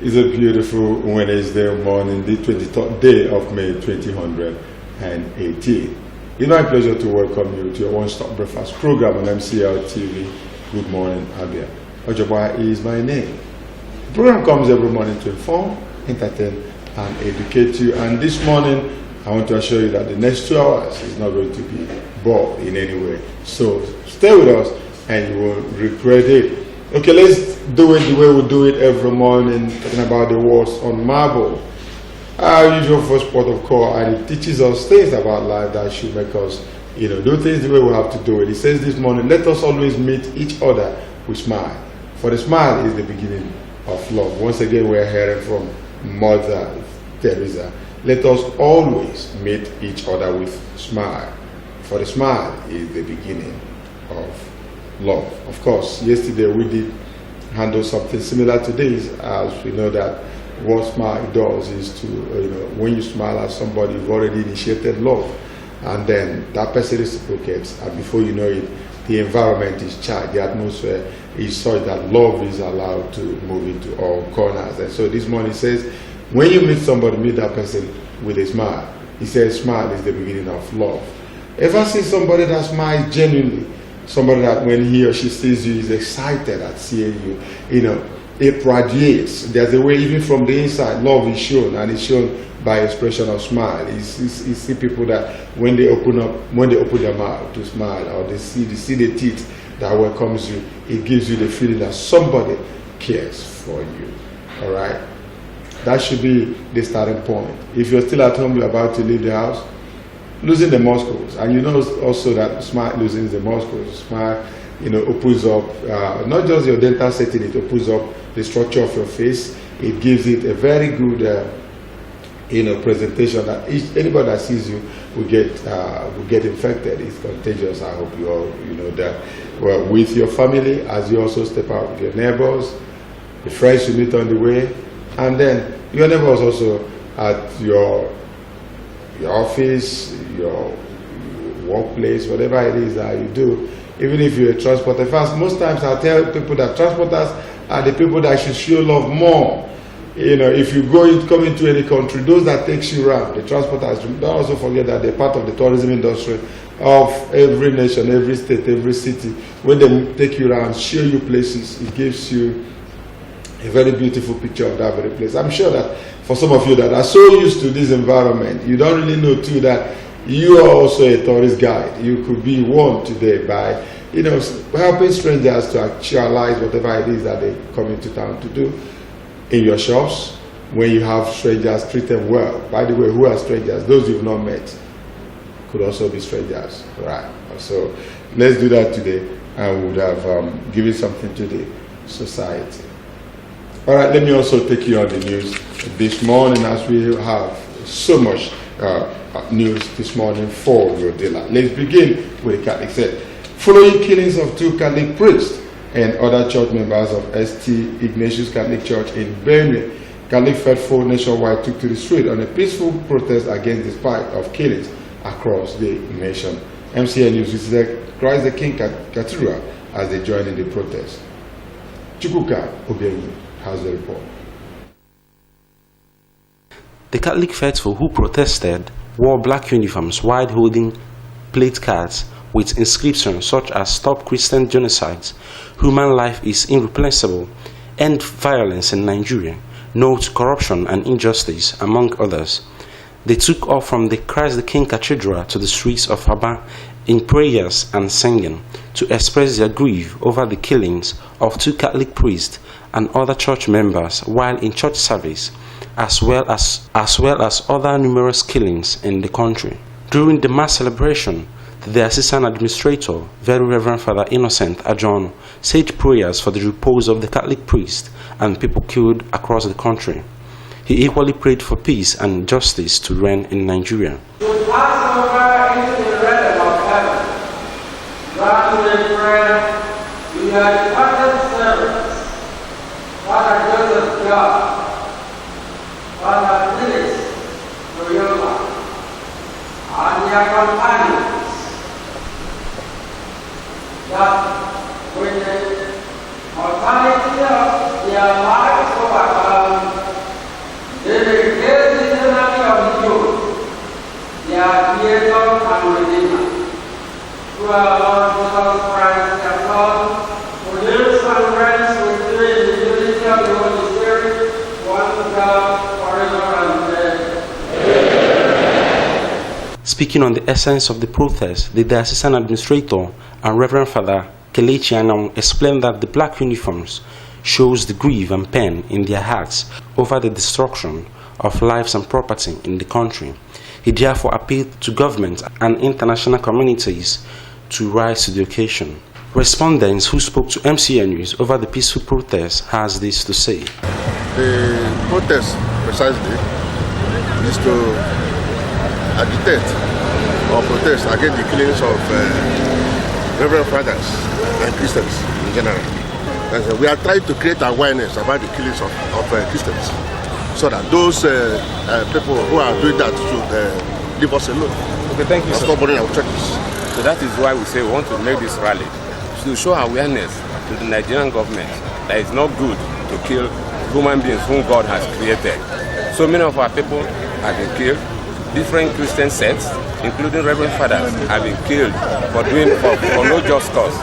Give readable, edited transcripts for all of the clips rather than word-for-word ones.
It's a beautiful Wednesday morning, the 23rd day of May 2018. It's my pleasure to welcome you to your one-stop breakfast program on MCL TV. Good morning, Abia. Ojoba is my name. The program comes every morning to inform, entertain, and educate you. And this morning, I want to assure you that the next 2 hours is not going to be bored in any way. So stay with us and you will regret it. Okay, let's do it the way we do it every morning, talking about the words on marble. Our usual first port of call, and it teaches us things about life that should make us, do things the way we have to do it. It says this morning, let us always meet each other with smile. For the smile is the beginning of love. Once again, we're hearing from Mother Teresa. Let us always meet each other with smile. For the smile is the beginning of love. Of course, yesterday we did handle something similar to this, as we know that what smile does is to, when you smile at somebody, you've already initiated love, and then that person reciprocates, and before you know it, the environment is charged, the atmosphere is such that love is allowed to move into all corners. And so this morning says, when you meet somebody, meet that person with a smile. He says smile is the beginning of love. Ever seen somebody that smiles genuinely? Somebody that when he or she sees you is excited at seeing you, it radiates. There's a way, even from the inside, love is shown, and it's shown by expression of smile. You see people that when they open their mouth to smile, or they see the teeth that welcomes you, it gives you the feeling that somebody cares for you. All right, that should be the starting point. If you're still at home, you're about to leave the house, losing the muscles, and you know also that smile loses the muscles. Smile, opens up not just your dental setting, it opens up the structure of your face. It gives it a very good presentation that anybody that sees you will get infected. It's contagious. I hope you all know that. Well, with your family, as you also step out with your neighbors, the friends you meet on the way, and then your neighbors also at your office, your workplace, whatever it is that you do. Even if you're a transporter, first, most times I tell people that transporters are the people that should show love more. If you come into any country, those that takes you around, the transporters, don't also forget that they're part of the tourism industry of every nation, every state, every city. When they take you around, show you places, it gives you a very beautiful picture of that very place. I'm sure that for some of you that are so used to this environment, you don't really know too that you are also a tourist guide. You could be one today by, helping strangers to actualize whatever it is that they come into town to do. In your shops, when you have strangers, treat them well. By the way, who are strangers? Those you've not met could also be strangers, right? So let's do that today, and we would have given something to the society. All right, let me also take you on the news this morning, as we have so much news this morning for your daylight. Let's begin with the Catholic said. Following killings of 2 Catholic priests and other church members of St. Ignatius Catholic Church in Benue, Catholic faithful nationwide took to the street on a peaceful protest against the spate of killings across the nation. MCN News visited Christ the King Cathedral as they joined in the protest. Chukwuka Ogenyi has the report. The Catholic faithful who protested wore black uniforms while holding plate cards with inscriptions such as "Stop Christian Genocides," "Human life is irreplaceable," "End violence in Nigeria," "No to corruption and injustice," among others. They took off from the Christ the King Cathedral to the streets of Abia in prayers and singing to express their grief over the killings of 2 Catholic priests and other church members while in church service, as well as other numerous killings in the country. During the mass celebration, the Assistant Administrator, Very Reverend Father Innocent Ajon, said prayers for the repose of the Catholic priest and people killed across the country. He equally prayed for peace and justice to reign in Nigeria. To pass over into the realm of heaven, granted in prayer, we are departed servants, Father Joseph God, Father Phyllis Loyola, and their companions, that with the mortality of their lives overcome, our Lord Jesus Christ, their Lord, who lives and reigns with you in the unity of the Holy Spirit, one God, forever and ever. Speaking on the essence of the protest, the diocesan administrator and Reverend Father Kelechi Anong explained that the black uniforms shows the grief and pain in their hearts over the destruction of lives and property in the country. He therefore appealed to government and international communities to rise to the occasion. Respondents who spoke to MCN News over the peaceful protest has this to say. The protest precisely is to agitate or protest against the killings of Reverend Fathers and Christians in general. We are trying to create awareness about the killings of Christians, so that those people who are doing that should leave us alone. Okay, thank you, sir. Stop burning our churches. So that is why we say we want to make this rally to show awareness to the Nigerian government that it's not good to kill human beings whom God has created. So many of our people have been killed. Different Christian sects, including Reverend Fathers, have been killed for no just cause.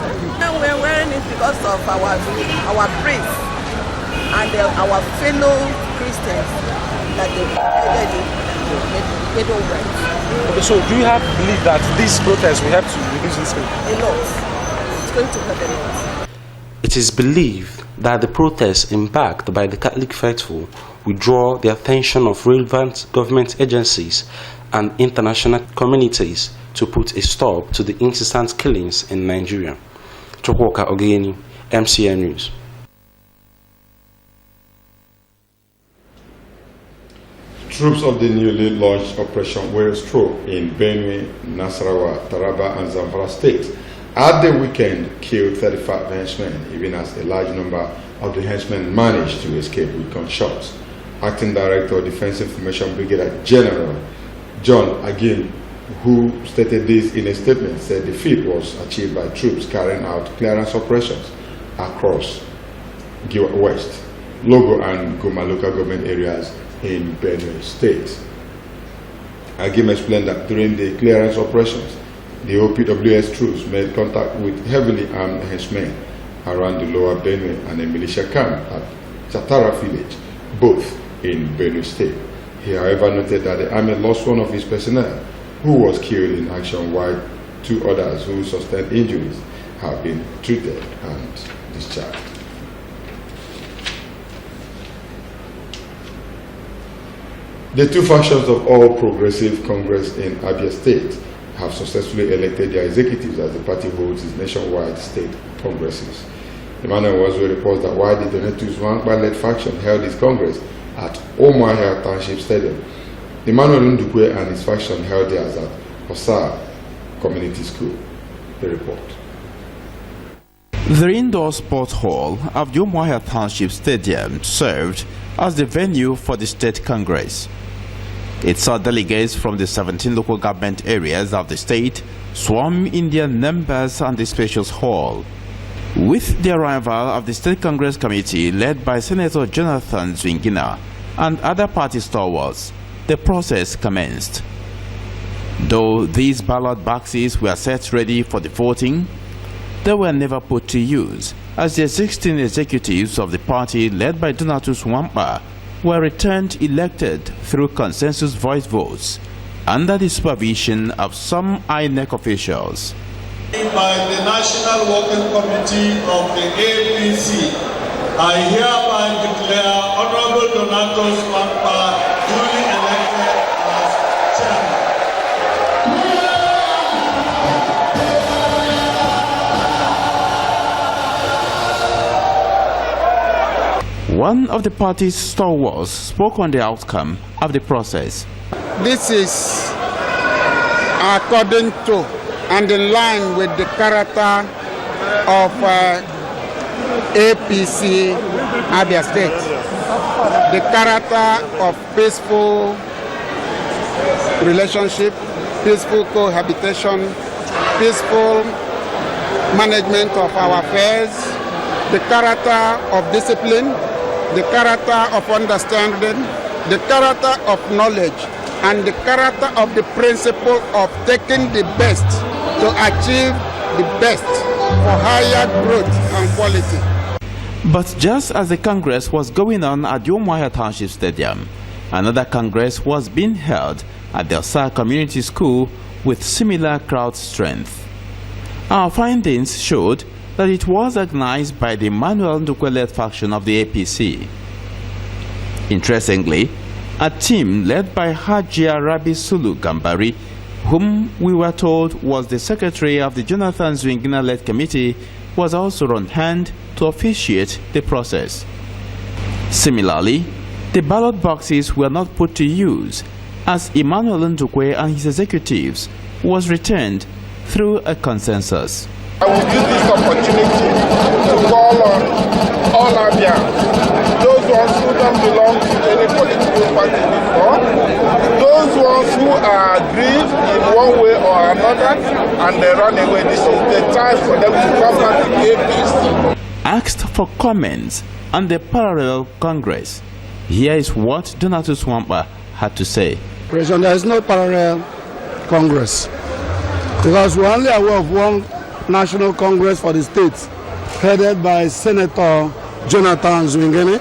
We're wearing it because of our priests and our fellow Christians that they don't wear. Okay, so do you have belief that this protest will help to reduce this crime? A lot. It's going to help a lot. It is believed that the protest embarked by the Catholic faithful will draw the attention of relevant government agencies and international communities to put a stop to the incessant killings in Nigeria. Chokwoka Ogeni, MCN News. Troops of the newly launched Operation Warrior's Stroke in Benue, Nasarawa, Taraba, and Zamfara states at the weekend killed 35 henchmen, even as a large number of the henchmen managed to escape with gunshots. Acting Director of Defense Information Brigadier General John Agim, who stated this in a statement, said the feat was achieved by troops carrying out clearance operations across Giwa West, Logo, and Goma local government areas in Benue State. Agim explained that during the clearance operations, the OPWS troops made contact with heavily armed henchmen around the lower Benue and a militia camp at Chatara village, both in Benue State. He, however, noted that the army lost one of his personnel who was killed in action, while two others who sustained injuries have been treated and discharged. The two factions of All Progressive Congress in Abia State have successfully elected their executives as the party holds its nationwide state congresses. Emmanuel Wazwe reports that while the Donatus Wangba-led faction held its congress at Umuahia Township Stadium, Emmanuel Ndukwe and his faction held theirs at Osa Community School. The report. The indoor sports hall of the Umuahia Township Stadium served as the venue for the state congress. It saw delegates from the 17 local government areas of the state swarm in their numbers on the spacious hall. With the arrival of the State Congress Committee led by Senator Jonathan Zwingina and other party stalwarts, the process commenced. Though these ballot boxes were set ready for the voting, they were never put to use, as the 16 executives of the party led by Donatus Wangba were returned elected through consensus voice votes under the supervision of some INEC officials. By the National Working Committee of the APC, I hereby declare Honorable Donatus Wangba duly elected as chairman. One of the party's stalwarts spoke on the outcome of the process. This is according to and in line with the character of APC Abia State, the character of peaceful relationship, peaceful cohabitation, peaceful management of our affairs, the character of discipline, the character of understanding, the character of knowledge, and the character of the principle of taking the best to achieve the best for higher growth and quality. But just as the Congress was going on at Umuahia Township Stadium, another Congress was being held at the Osa Community School with similar crowd strength. Our findings showed that it was organized by the Emmanuel Ndukwe-led faction of the APC. Interestingly, a team led by Hajia Rabi Sulu Gambari, whom we were told was the secretary of the Jonathan Zwingina-led committee, was also on hand to officiate the process. Similarly, the ballot boxes were not put to use, as Emmanuel Ndukwe and his executives was returned through a consensus. I will use this opportunity to call on all Abians, those ones who don't belong to any political party before, those ones who are aggrieved in one way or another and they run away. This is the time for them to come back to APC. Asked for comments on the parallel Congress, here is what Donatus Wampa had to say. President, there is no parallel Congress because we are only aware of one National Congress for the states headed by Senator Jonathan Zwingina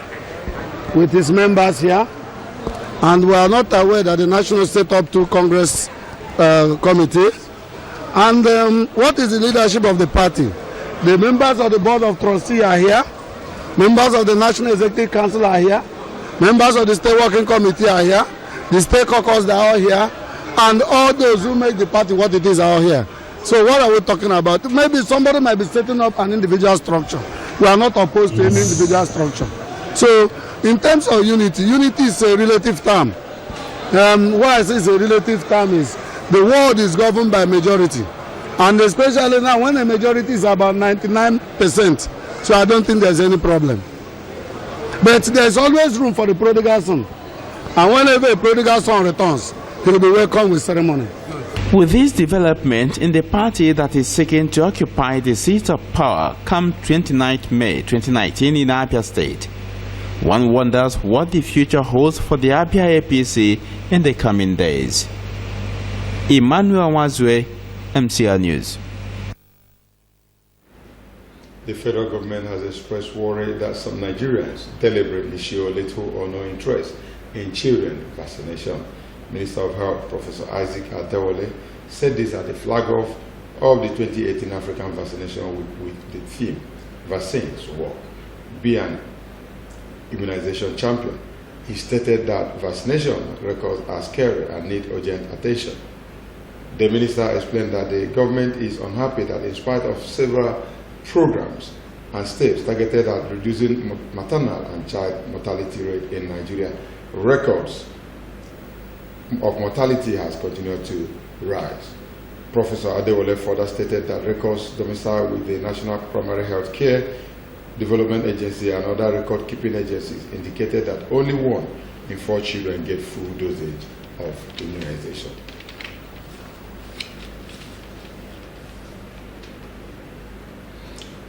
with his members here, and we are not aware that the National set up two Congress committee. And what is the leadership of the party? The members of the Board of Trustees are here, members of the National Executive Council are here, members of the State Working Committee are here, the State Caucus are all here, and all those who make the party what it is are all here. So what are we talking about? Maybe somebody might be setting up an individual structure. We are not opposed to any individual structure. So in terms of unity, unity is a relative term. Why I say it's a relative term is the world is governed by majority. And especially now when the majority is about 99%. So I don't think there's any problem. But there's always room for the prodigal son. And whenever a prodigal son returns, he will be welcomed with ceremony. With this development in the party that is seeking to occupy the seat of power come 29th May 2019 in Abia State, one wonders what the future holds for the Abia APC in the coming days. Emmanuel Wazwe, MCR News. The federal government has expressed worry that some Nigerians deliberately show little or no interest in children vaccination. Minister of Health, Professor Isaac Adewale, said this at the flag-off of the 2018 African Vaccination Week with the theme, Vaccines Work, Be an Immunization Champion. He stated that vaccination records are scary and need urgent attention. The minister explained that the government is unhappy that in spite of several programs and steps targeted at reducing maternal and child mortality rate in Nigeria, records of mortality has continued to rise. Professor Adewale further stated that records domiciled with the National Primary Health Care Development Agency and other record-keeping agencies indicated that only 1 in 4 children get full dosage of immunization.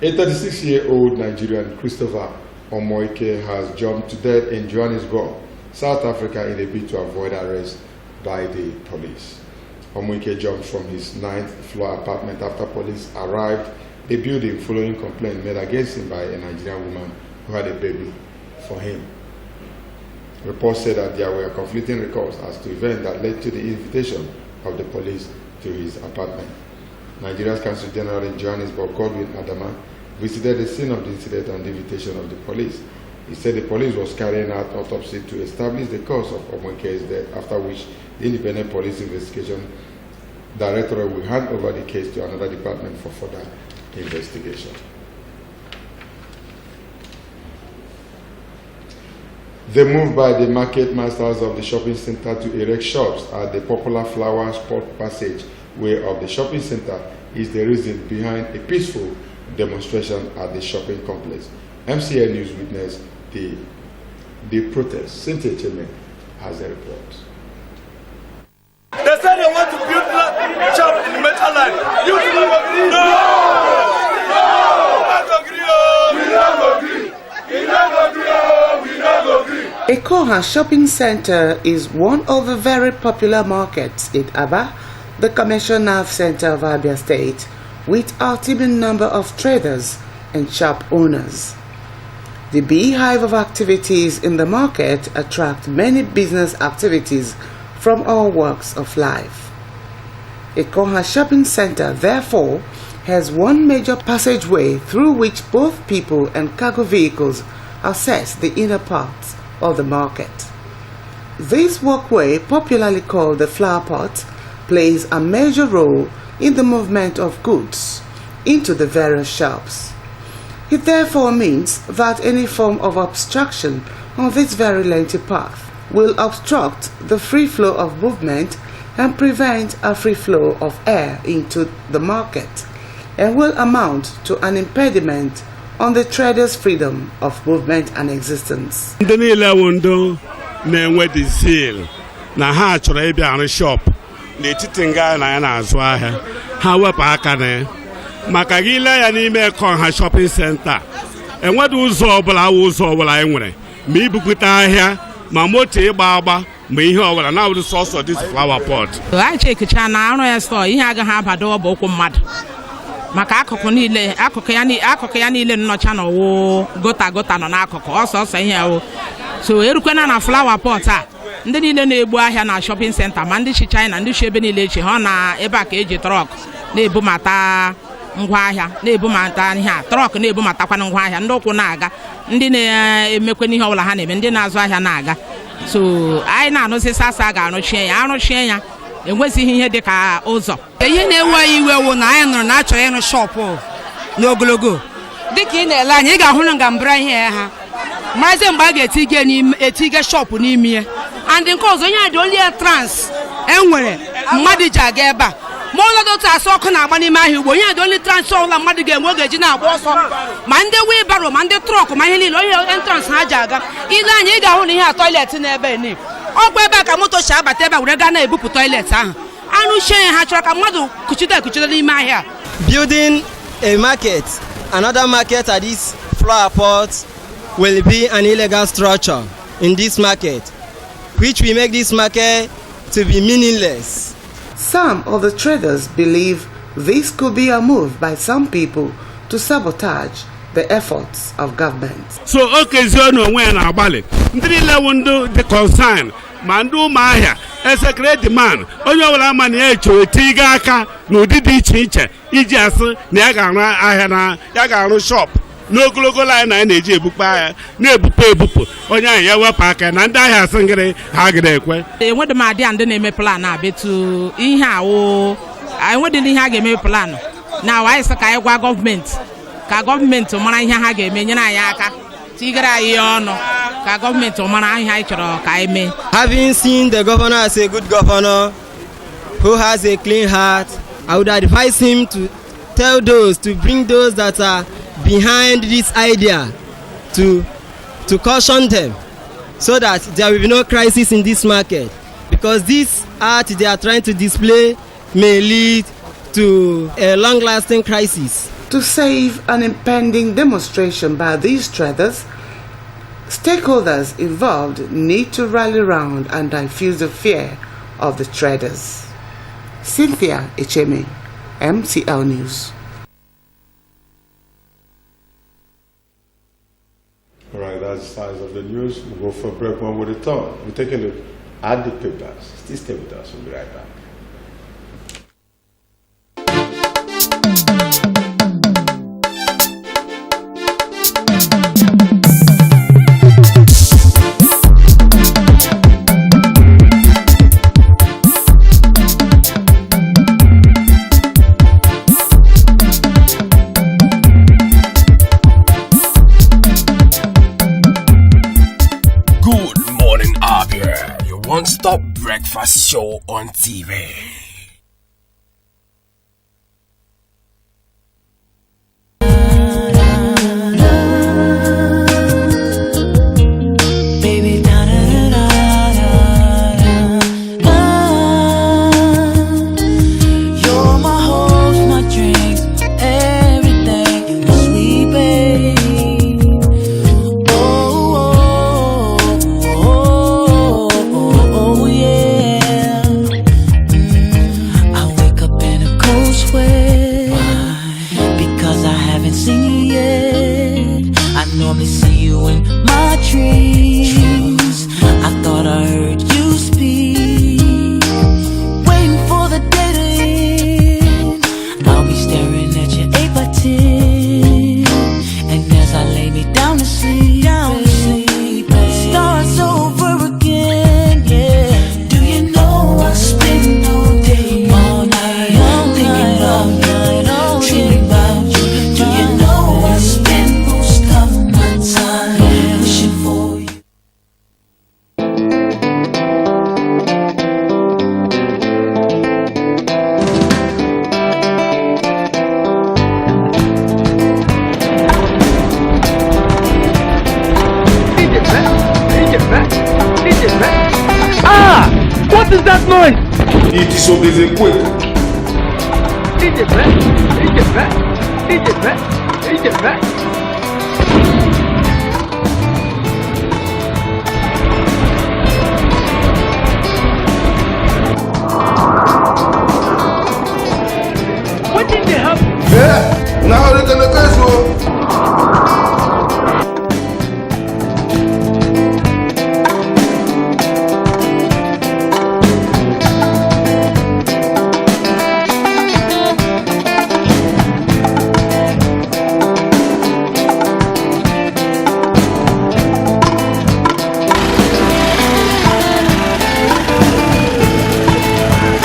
A 36-year-old Nigerian, Christopher Omoike, has jumped to death in Johannesburg, South Africa, in a bid to avoid arrest by the police. Omoike jumped from his 9th floor apartment after police arrived the building following complaint made against him by a Nigerian woman who had a baby for him. Reports said that there were conflicting records as to events that led to the invitation of the police to his apartment. Nigeria's Consul General in Johannesburg, Godwin Adama, visited the scene of the incident on the invitation of the police. He said the police was carrying out autopsy to establish the cause of Omoike's death, after which the Independent Police Investigation Directorate will hand over the case to another department for further investigation. The move by the market masters of the shopping center to erect shops at the popular flower spot passage way of the shopping center is the reason behind a peaceful demonstration at the shopping complex. MCN News witnessed the protest. Cynthia Cheme has a report. They said they want to build a shop in the metal line. You do not agree? No! We don't agree. We don't agree. We don't agree. Ekoha Shopping Center is one of the very popular markets in Abia, the commercial nerve center of Abia State, with ultimate number of traders and shop owners. The beehive of activities in the market attract many business activities from all walks of life. Ikonha Shopping Center, therefore, has one major passageway through which both people and cargo vehicles access the inner parts of the market. This walkway, popularly called the flower pot, plays a major role in the movement of goods into the various shops. It therefore means that any form of obstruction on this very lengthy path will obstruct the free flow of movement and prevent a free flow of air into the market, and will amount to an impediment on the traders' freedom of movement and existence. Ndị niile wundo na-enwe the zeal na ha chọrọ ịbịa arụ shop n'etiti nga na ya na-azụ ahịa ha wepụ aka na ya maka gị ile ya n'ime Ikonha Shopping Center enwedị ụzọ ọbụla anyị nwere ma ibupụta ahịa ma moto ịgba agba ma ihe ọbụla na-awụrụ sọsọ this flower pot. anyị chekicha na arụ ya store ihe agaghị abado ọbụ ụkwụ mmadụ maka akụkụ ya niile nnọcha na ọwụ gota nọ n'akụkụ ọsọsọ ihe ahụ so erukwana na flower pot a ndị niile na-egbu ahịa na shopping center ma ndị chi China ndị chi ebe niile eche ha na ebe a ka eji trọk na-ebumata ngwa ahịa na-ebumata ihe a trọk na-ebumatakwana ngwa ahịa ndị ụkwụ na-aga ndị na-emekwana ihe ọbụla ha na-eme ndị na-azụ ahịa na-aga so anyị na-anụzi sasa ga-arụchie ya enwezighị ihe dị ka ụzọ. Ihe na-ewe anyị iwe wụ na anyị nụrụ na achọrọ ịrụ shọpụ n'ogologo dịka ị na-ele anya ị ga-ahụ na ngambara ihe ha marazie mgbe a ga-etige shọpụ n'ime ya and nke ọzọ ihe dị only trans enwere mmadụ ji aga ebe a ma ụlọ otu asọ ọkụ na-agba n'ime ahịa ugbo ihe dị only trans ọbụla mmadụ ga-enwe oge ji na-agba ọsọ ma ndị wheelbarrow ma ndị trọk ma ihe niile onye entrance ha ji aga ile anya ị ga-ahụ na ihe a toilet n'ebe ni ọkwa ebe a ka moto si abata ebe a were gaa na-ebupụ toilet ahụ anụchie ya ha chọrọ ka mmadụ kuchide n'ime ahịa. Building a market, another market at this flower pot will be an illegal structure in this market, which will make this market to be meaningless. Some of the traders believe this could be a move by some people to sabotage the efforts of government. So occasion onwe na agbali ndị niile wundo the concern ma ndị ụmụahịa esekere demand onye ọbụla ama na ya echo etiga aka n'ụdị dị iche iche iji asị na ya ga-arụ ahịa na ya ga-arụ shop n'ogologo line na ya na-eji ebukpa ahịa na-ebupụ onye ahụ ya wepụ aka na ndị ahịa asị ngịrị ha ga-ekwe. Enwedị m adị ndị na-eme plan abetu ihe awụ enwedị ihe a ga-eme plan na anyị sị ka anyị gwa gọọmenti ka gọọmenti mara ihe ha ga-eme nyere anyị aka tigara anyị ọnụ ka gọọmenti mara ihe anyị chọrọ ka anyị mee. Having seen the governor as a good governor who has a clean heart, I would advise him to tell those, to bring those that are behind this idea to caution them so that there will be no crisis in this market, because this art they are trying to display may lead to a long-lasting crisis. To save an impending demonstration by these traders, stakeholders involved need to rally round and diffuse the fear of the traders. Cynthia Echeme, MCL News. All right, that's the size of the news. We'll go for a break. When we return, we'll take a look at the papers. Still stay with us. We'll be right back. Good morning, Abia, your one-stop breakfast show on TV. He disobeyed quick. What did they happen? Yeah, now they can guess what.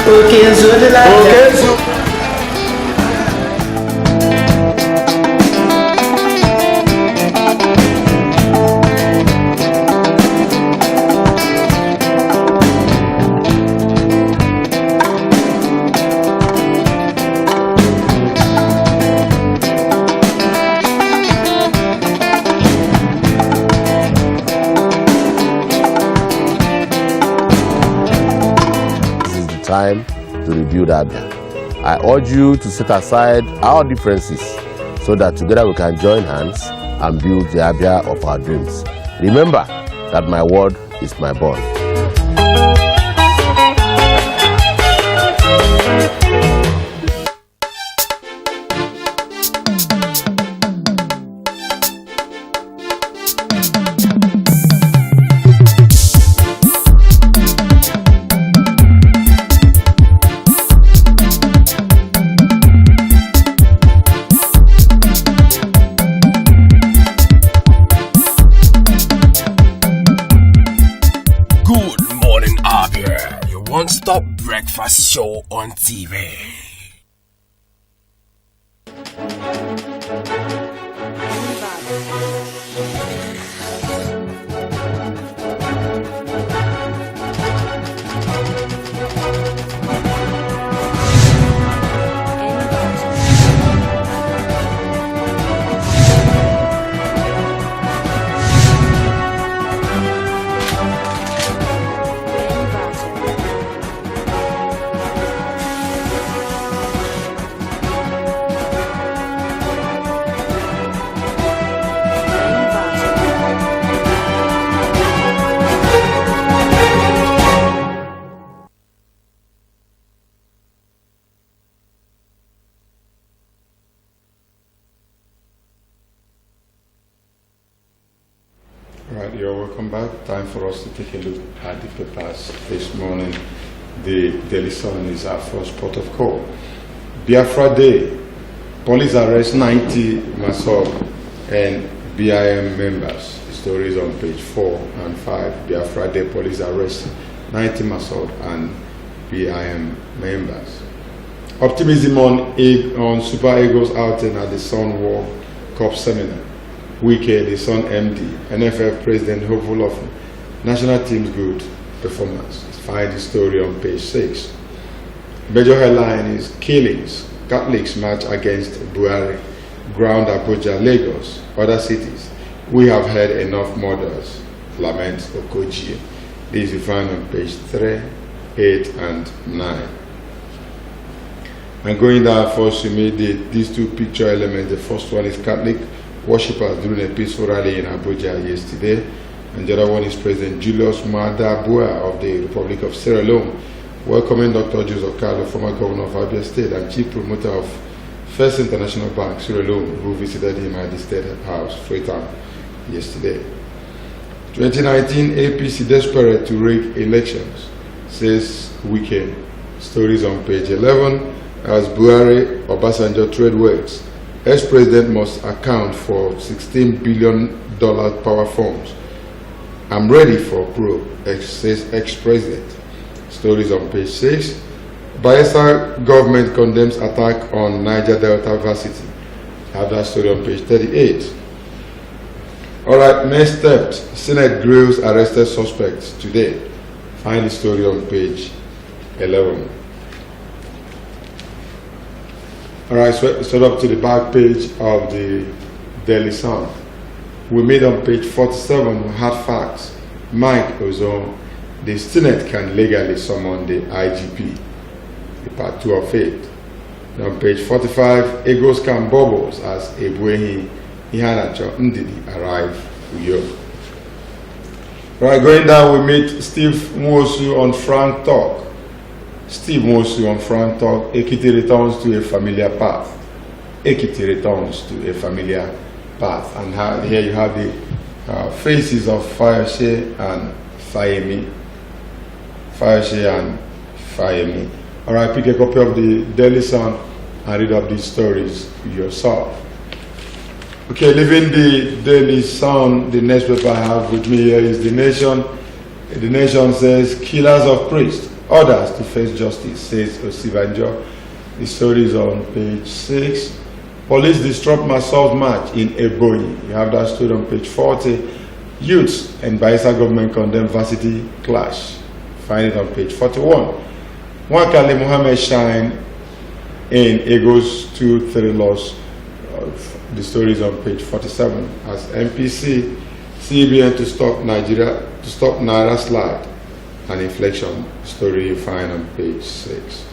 Okay, so the Okay, so. Time to rebuild Abia. I urge you to set aside our differences so that together we can join hands and build the Abia of our dreams. Remember that my word is my bond. One-stop breakfast show on TV. Right, you're welcome back. Time for us to take a look at the papers this morning. The Daily Sun is our first port of call. Biafra Day. Police arrest 90 Masol and BIM members. The story is on page 4 and 5. Biafra Day. Police arrest 90 Masol and BIM members. Optimism on Super Eagles outing at the Sun World Cup seminar. Wike, the Sun MD, NFF President hopeful of national team's good performance. Find the story on page 6. Major headline is Killings. Catholics march against Buhari. Ground Abuja, Lagos, other cities. We have had enough murders. Lament Okoji. This you find on page 3, 8, and 9. And going down first, we made these two picture elements. The first one is Catholic worshippers during a peaceful rally in Abuja yesterday, and the other one is President Julius Maada Bua of the Republic of Sierra Leone, welcoming Dr. Joseph Carlo, former governor of Abia State and chief promoter of First International Bank, Sierra Leone, who visited him at the State House, Freetown, yesterday. 2019 APC desperate to rig elections, says Weekend. Stories on page 11, as Buhari Obasanjo trade words. Ex-president must account for $16 billion power forms. I'm ready for probe, says ex-president. Stories on page 6. Bayelsa government condemns attack on Niger Delta Varsity. Have that story on page 38. All right, next steps. Senate grills arrested suspects today. Find the story on page 11. All right, so up to the back page of the Daily Sun. We made on page 47 hard facts. Mike Ozone, the Senate can legally summon the IGP. the part 2 of it. And on page 45, Egos Camp Bubbles as Ebuehi Ihanacho Ndidi arrive Uyo. Right, going down, we meet Steve Mwosu on Frank Talk. Steve Mwosu on Frank Talk. Ekiti returns to a familiar path. Ekiti returns to a familiar path. And here you have the faces of Fayose and Fayemi. Fayose and Fayemi. Alright, pick a copy of the Daily Sun and read up these stories yourself. Okay, leaving the Daily Sun, the next paper I have with me here is The Nation. The Nation says, killers of priests, orders to face justice, says Osibanjo. The story is on page 6. Police disrupt assault march in Ebonyi. You have that story on page 40. Youths and Bayelsa government condemn varsity clash. Find it on page 41. Mwakali Mohammed shine in Egos 2-3 loss. The story is on page 47. As MPC, CBN to stop Naira slide and inflection. Story you find on page 6.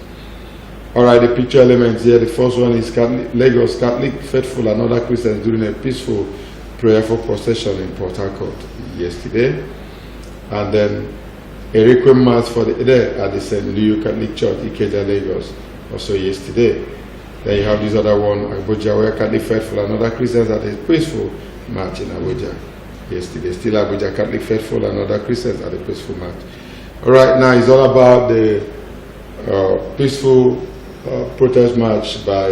Alright, the picture elements here. The first one is Lagos Catholic faithful and other Christians during a peaceful prayerful procession in Port Harcourt yesterday. And then a requiem mass for the dead at the St. Louis Catholic Church, Ikeja, Lagos, also yesterday. Then you have this other one, Abuja, where Catholic faithful and other Christians at a peaceful march in Abuja yesterday. Still Abuja, Catholic faithful and other Christians at a peaceful march. Alright, now it's all about the peaceful protest march by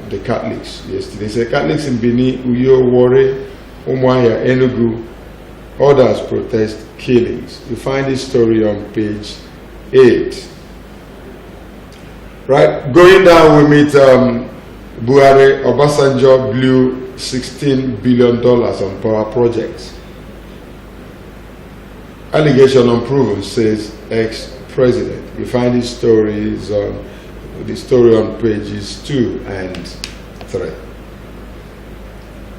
the Catholics yesterday. They say Catholics in Bini, Uyo, Warri, Umuahia, Enugu, others protest killings. You find this story on page 8. Right, going down we meet Buhari. Obasanjo blew $16 billion on power projects. Allegation unproven, says ex-president. You find these stories on the story on pages 2 and 3.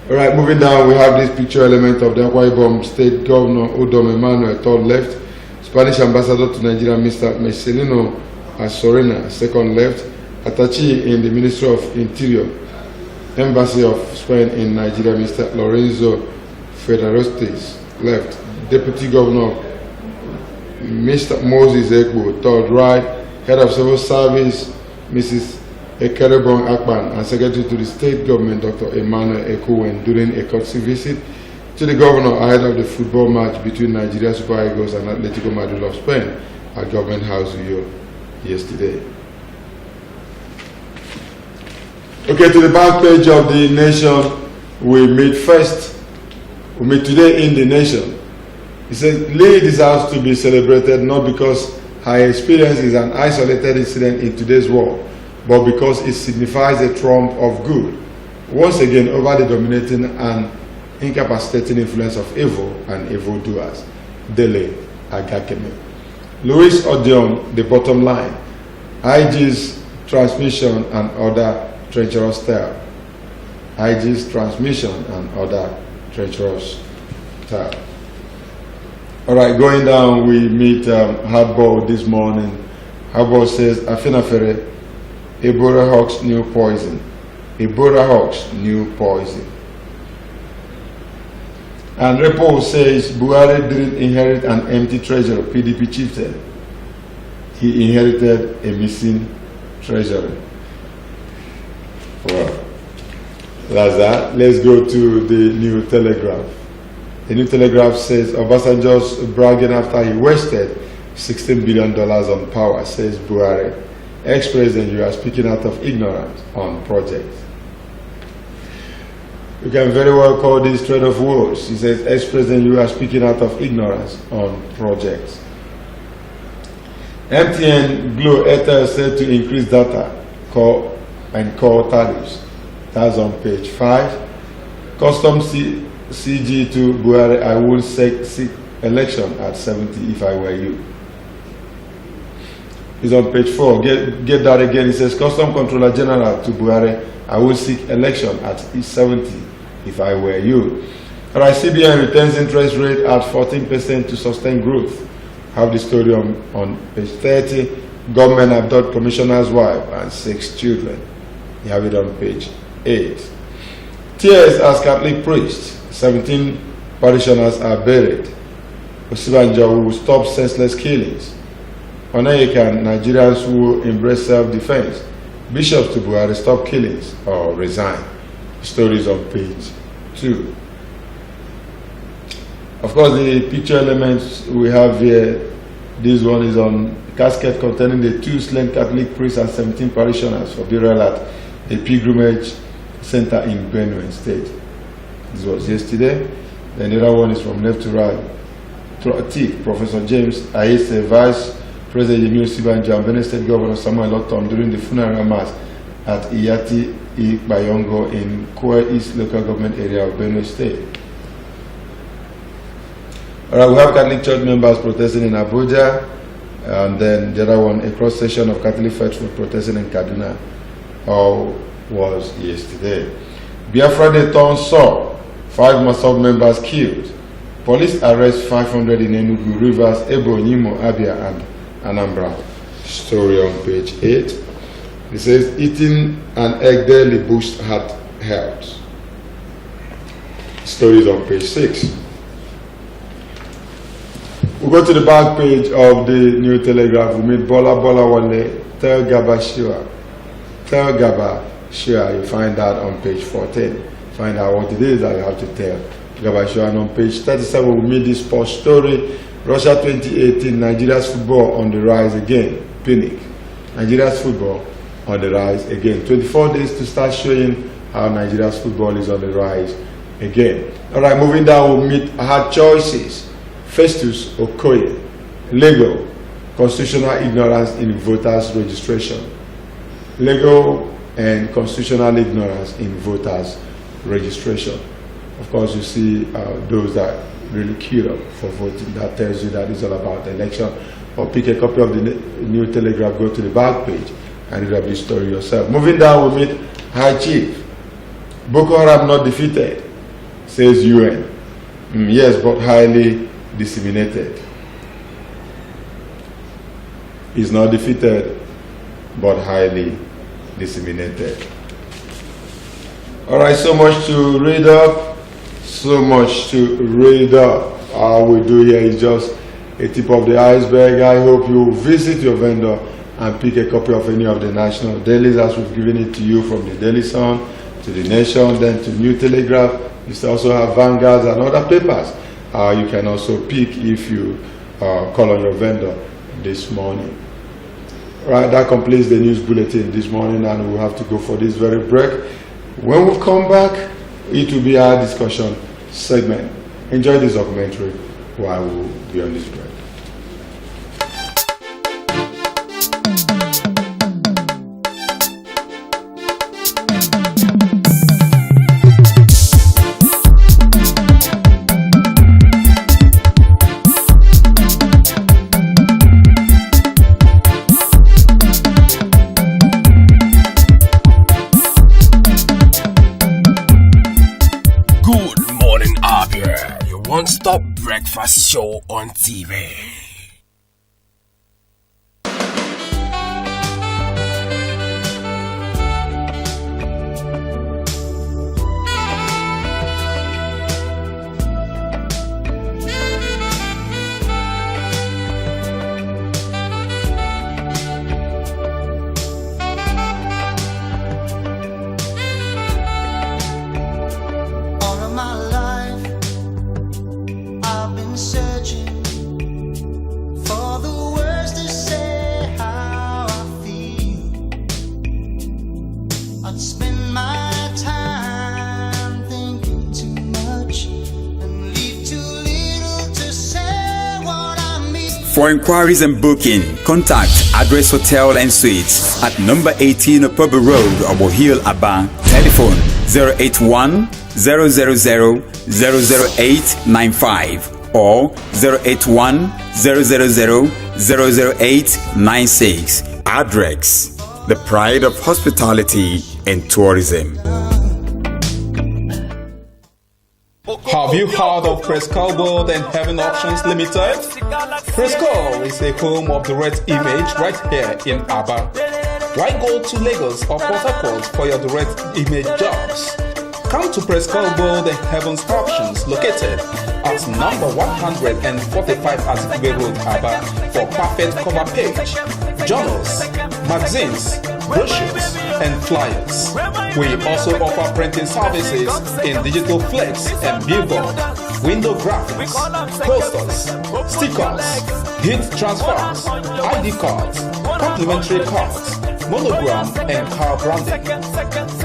Alright, moving down, we have this picture element of the Akwa Ibom State Governor Udom Emmanuel, third left. Spanish Ambassador to Nigeria, Mr. Marcelino Asorena, second left. Attaché in the Ministry of Interior, Embassy of Spain in Nigeria, Mr. Lorenzo Federostes, left. Deputy Governor, Mr. Moses Ekbo, third right. Head of Civil Service, Mrs. Ekerebon Akpan, and Secretary to the State Government, Dr. Emmanuel Ekowen, during a courtesy visit to the Governor ahead of the football match between Nigeria Super Eagles and Atletico Madrid of Spain at Government House yesterday. Okay, to the back page of the Nation, we meet today in the Nation. He said, Lee deserves to be celebrated not because her experience is an isolated incident in today's world, but because it signifies a trump of good, once again over the dominating and incapacitating influence of evil and evildoers. Dele Agakeme. Louis Odion, the bottom line. IG's transmission and other treacherous tale. IG's transmission and other treacherous tale. Alright, going down, we meet Hardball this morning. Hardball says, Afinafere, Ebola Hawks new poison. Ebola Hawks new poison. And Repo says, Buhari didn't inherit an empty treasury, PDP chieftain. He inherited a missing treasury. Well, that's that. Let's go to the New Telegraph. The New Telegraph says Obasanjo's bragging after he wasted $16 billion on power, says Buhari. Ex-president, you are speaking out of ignorance on projects. You can very well call this trade of words. He says, ex-president, you are speaking out of ignorance on projects. MTN, Glo, Airtel said to increase data call tariffs. That's on page 5. Custom CG to Buhari, I will seek election at 70 if I were you. It's on page 4. Get that again. It says Custom Controller General to Buhari, I will seek election at 70 if I were you. Alright, CBN retains interest rate at 14% to sustain growth. Have the story on page 30. Government abduct commissioner's wife and 6 children. You have it on page 8. Tears as Catholic priest. 17 parishioners are buried. Osibanjo will stop senseless killings. Onayekan, Nigerians who embrace self-defense. Bishops to Buhari stop killings or resign. Stories on page 2. Of course, the picture elements we have here, this one is on a casket containing the 2 slain Catholic priests and 17 parishioners for burial at a pilgrimage center in Benue State. This was yesterday. Then the other one is from left to right. Professor James Ayese, Vice President Yemi Osibanjo, and Benue State Governor Samuel Otom during the funeral mass at Iyati Bayongo in Kwe East local government area of Benue State. Alright, we have Catholic Church members protesting in Abuja, and then the other one, a cross section of Catholic faithful protesting in Kaduna. All was yesterday. Biafra Day turns sore, 5 Masop members killed. Police arrest 500 in Enugu, Rivers, Ebonyi, Imo, Abia, and Anambra. Story on page 8. It says, eating an egg daily boosts heart health. Stories on page 6. We go to the back page of the New Telegraph. We meet Bola Wale, Tell Gaba Shua. Tell Gaba Shua, you find that on page 14. Find out what it is that you have to tell Gaba Shua. And on page 37, we meet this sports story. Russia 2018, Nigeria's football on the rise again. Panic. Nigeria's football on the rise again. 24 days to start showing how Nigeria's football is on the rise again. All right, moving down, we'll meet hard choices. Festus Okoye, legal, constitutional ignorance in voters' registration. Legal and constitutional ignorance in voters' registration. Of course, you see those that really queue up for voting. That tells you that it's all about the election. Or pick a copy of the New Telegraph, go to the back page, and read the story yourself. Moving down, we meet High Chief. Boko Haram not defeated, says UN. Yes, but highly disseminated. Is not defeated, but highly disseminated. Alright, so much to read up. So much to read up. All we do here is just a tip of the iceberg. I hope you visit your vendor and pick a copy of any of the national dailies as we've given it to you, from the Daily Sun to the Nation, then to New Telegraph. You also have Vanguard and other papers. You can also pick if you call on your vendor this morning. Right, that completes the news bulletin this morning, and we'll have to go for this very break. When we come back, it will be our discussion segment. Enjoy this documentary while we'll be on this break. One-stop breakfast show on TV. For inquiries and booking, contact Address Hotel and Suites at number 18 Opobo Road, Obo Hill, Aba. Telephone 081 000 00895 or 081 000 00896. Address, the pride of hospitality and tourism. Have you heard of Prescal World and Heaven Options Limited? Prescal is a home of the direct image right here in Abia. Why go to Lagos or Port Harcourt for your direct image jobs? Come to Prescal World and Heaven's Options located at number 145 Azikwe Road, Abia for perfect cover page, journals, magazines, brochures, and flyers. We also offer printing services in digital flex and billboard, window graphics, posters, stickers, heat transfers, ID cards, complimentary cards, monogram, and car branding.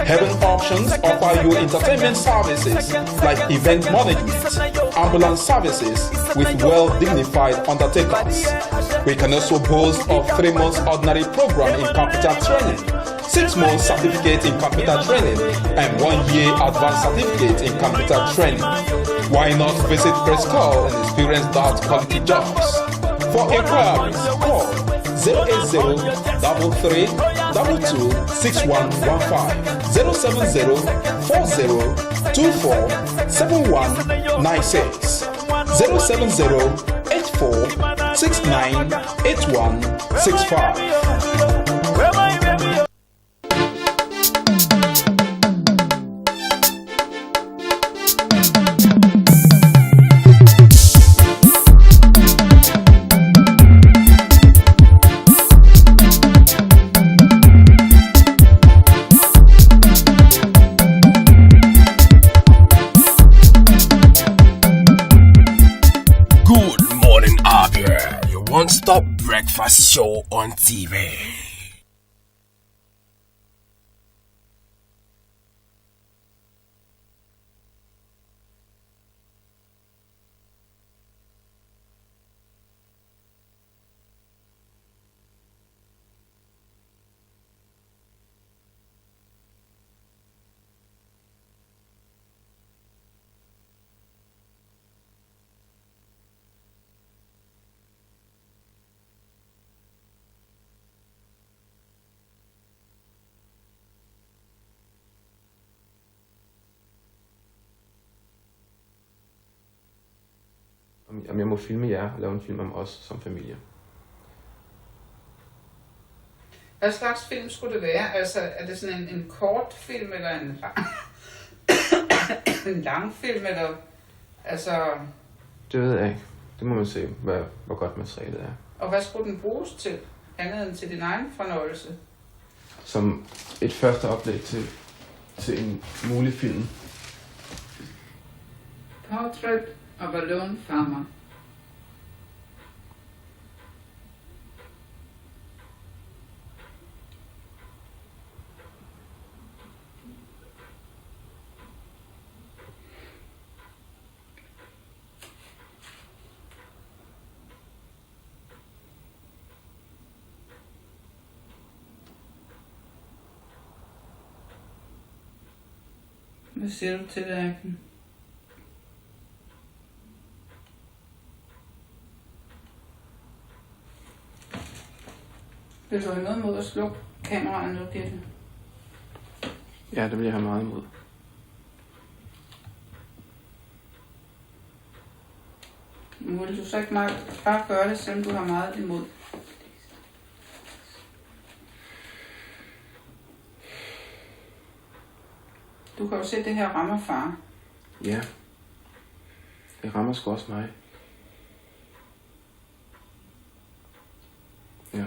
Heaven Options offer you entertainment services like event management, ambulance services with well-dignified undertakers. We can also boast of 3 months ordinary program in computer training, 6 months certificate in computer training, and 1 year advanced certificate in computer training. Why not visit Prescal and experience that quality jobs? For inquiries, call 080-33-22-6115, 070-40-24-7196, 070-84-69-8165. Good morning, Abia, your one-stop breakfast show on TV. Om jeg må filme jer og lave en film om os som familie. Hvad slags film skulle det være? Altså, er det sådan en kort film, eller en lang film, eller altså... Det ved jeg ikke. Det må man se, hvor godt materialet er. Og hvad skulle den bruges til? Andet end til din egen fornøjelse? Som et første oplæg til en mulig film. Portrait of a Lone Farmer. Hvad siger du til det, Agten? Vil du have noget mod at slukke kameraet nu, Gitte? Ja, det vil jeg have meget imod. Nu vil du så ikke bare gøre det, selvom du har meget imod? Du kan jo se, at det her rammer far. Ja. Det rammer sgu også mig. Ja.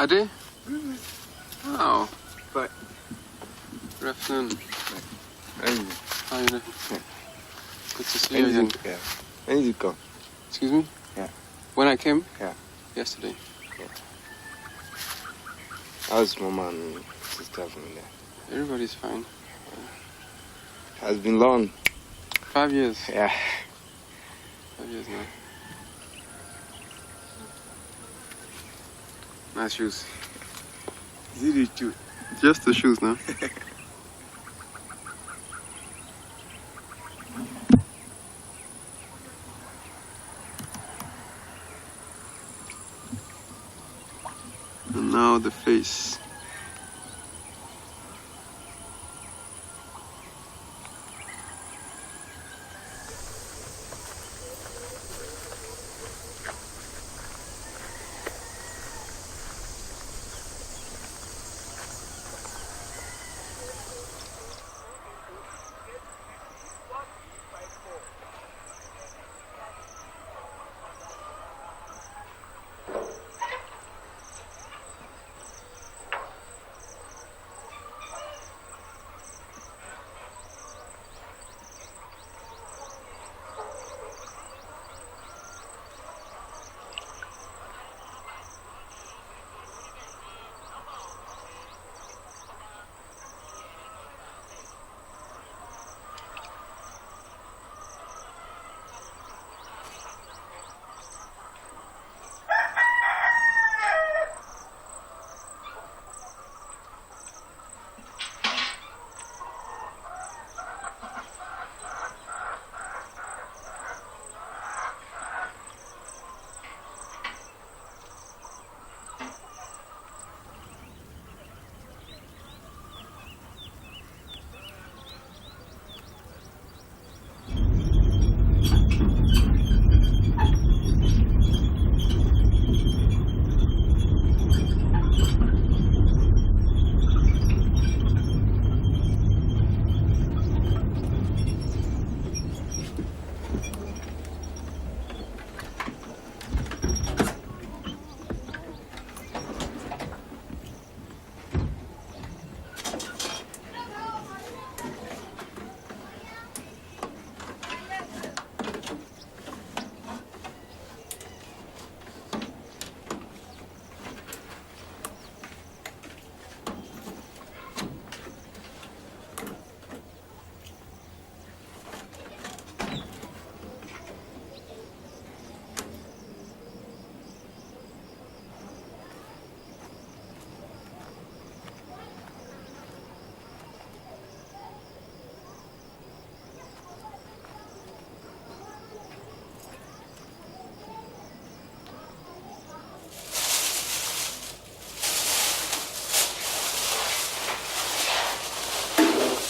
Ade? Oh. Bye. Good afternoon. How are you doing? Good to see you again. Yeah. When did you come? Excuse me? Yeah. When I came? Yeah. Yesterday. Yeah. How's mama and sister from there? Everybody's fine. Has been long. 5 years. Yeah. 5 years now. Nice shoes. Is it with you? Just the shoes now. And now the face.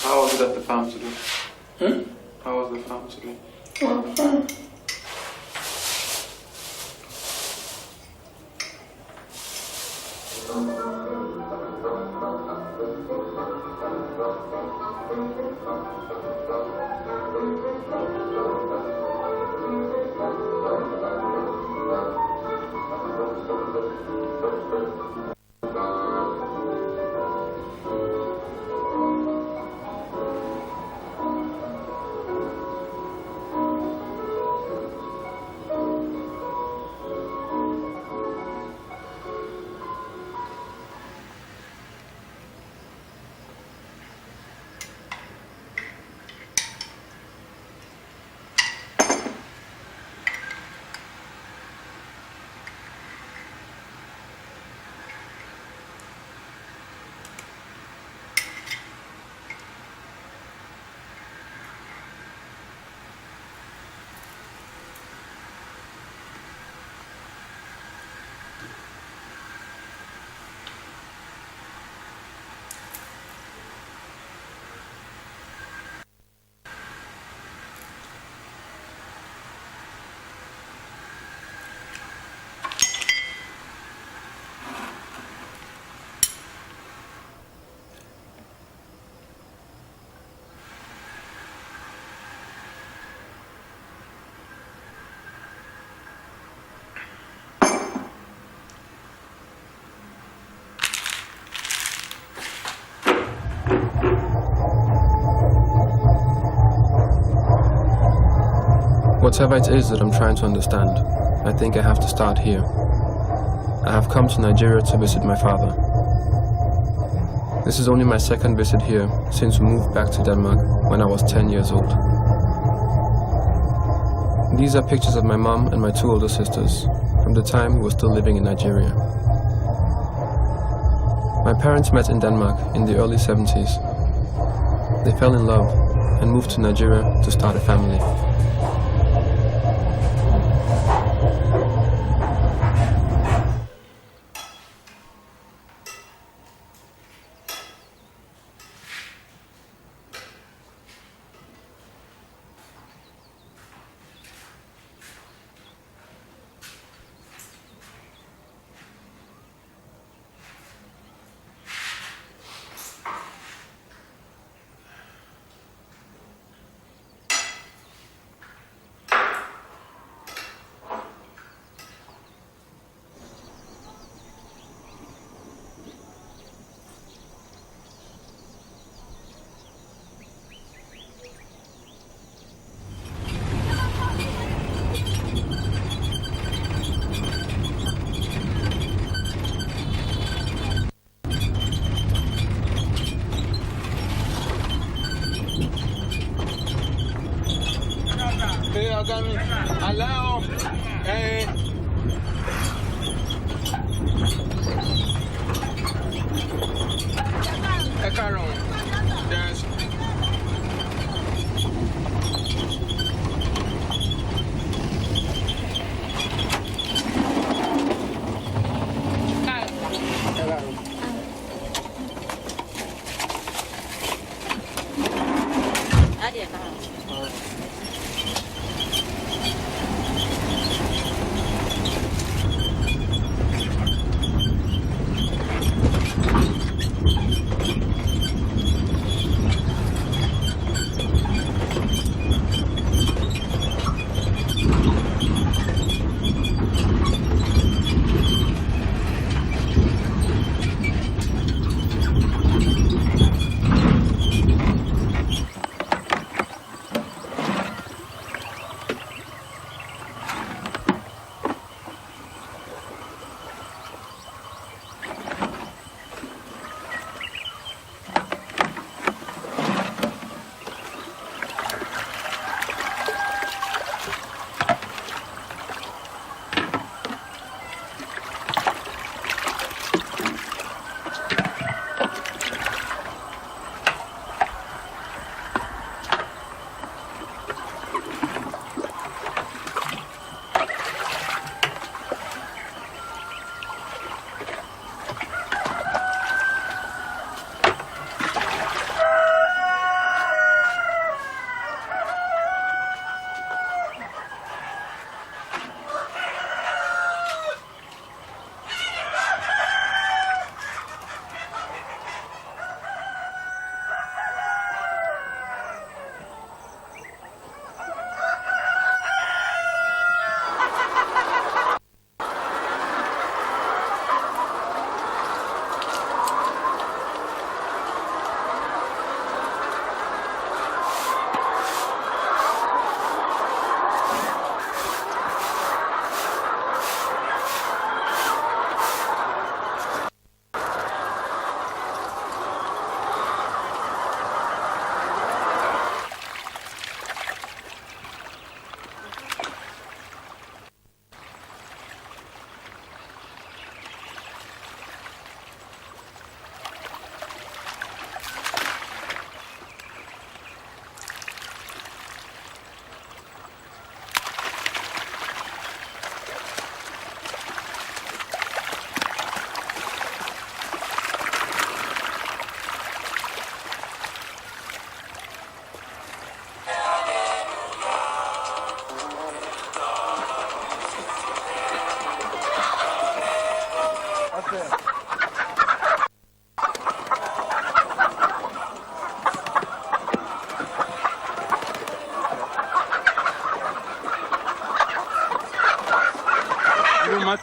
How was it at the farm today? How was the farm today? Oh, fine. Whatever it is that I'm trying to understand, I think I have to start here. I have come to Nigeria to visit my father. This is only my second visit here since we moved back to Denmark when I was 10 years old. These are pictures of my mom and my two older sisters from the time we were still living in Nigeria. My parents met in Denmark in the early 70s. They fell in love and moved to Nigeria to start a family.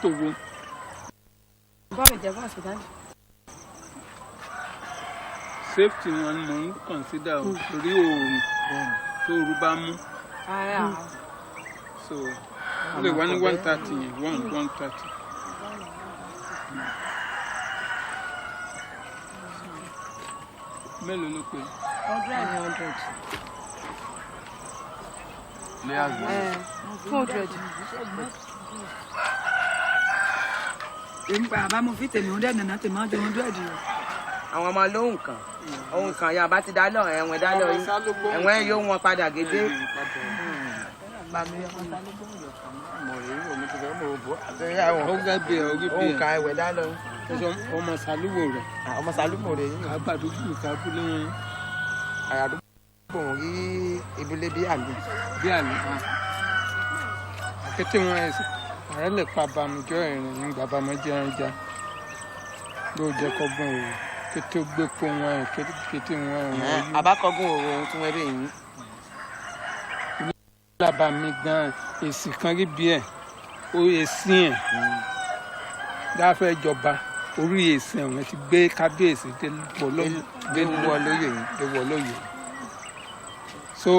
Togo. Safety wọn mo ń consider torí oòrùn tó rú bá mú. so only 130, 130. Mélòó ló pè? 100. 200. Èmi bàbá mo fi tèmi 100 nana tèmi á jẹ 100 yìí. Àwọn ọmọ lóhùn kan ohun kan ya bá ti dá lọ ẹ̀wọ̀n dá lọ yìí ẹ̀wọ̀n yóò wọn padà gédé. Ohun kan ẹ̀wẹ̀ dá lọ. Ọmọ Sàlúwò rẹ̀. Ọmọ Sàlúwò rẹ̀ yìí. Àgbàdúgbò kábúlé wọn. Àyàdúgbò wọn rí ìbílé bí àlè. Bí àlè hàn. Akété wọn ẹ̀sìn. Ààrẹ lè pa bàmùjọ́ ìrìn nígbà bàmùjẹ́ ẹja. Ló jẹ́ kọ́gbọ́n òwò. Kété gbé po wọn kété wọn. Àbákọ́gbọ́n òwò ohun tí wọ́n rí yìí. Lábà mi gan èsì kan rí bí ẹ̀. Ó èsì ẹ̀. Dáfẹ́ ìjọba orí èsì ẹ̀wọ̀n ti gbé kábíyèsí dé wọ lóyè. So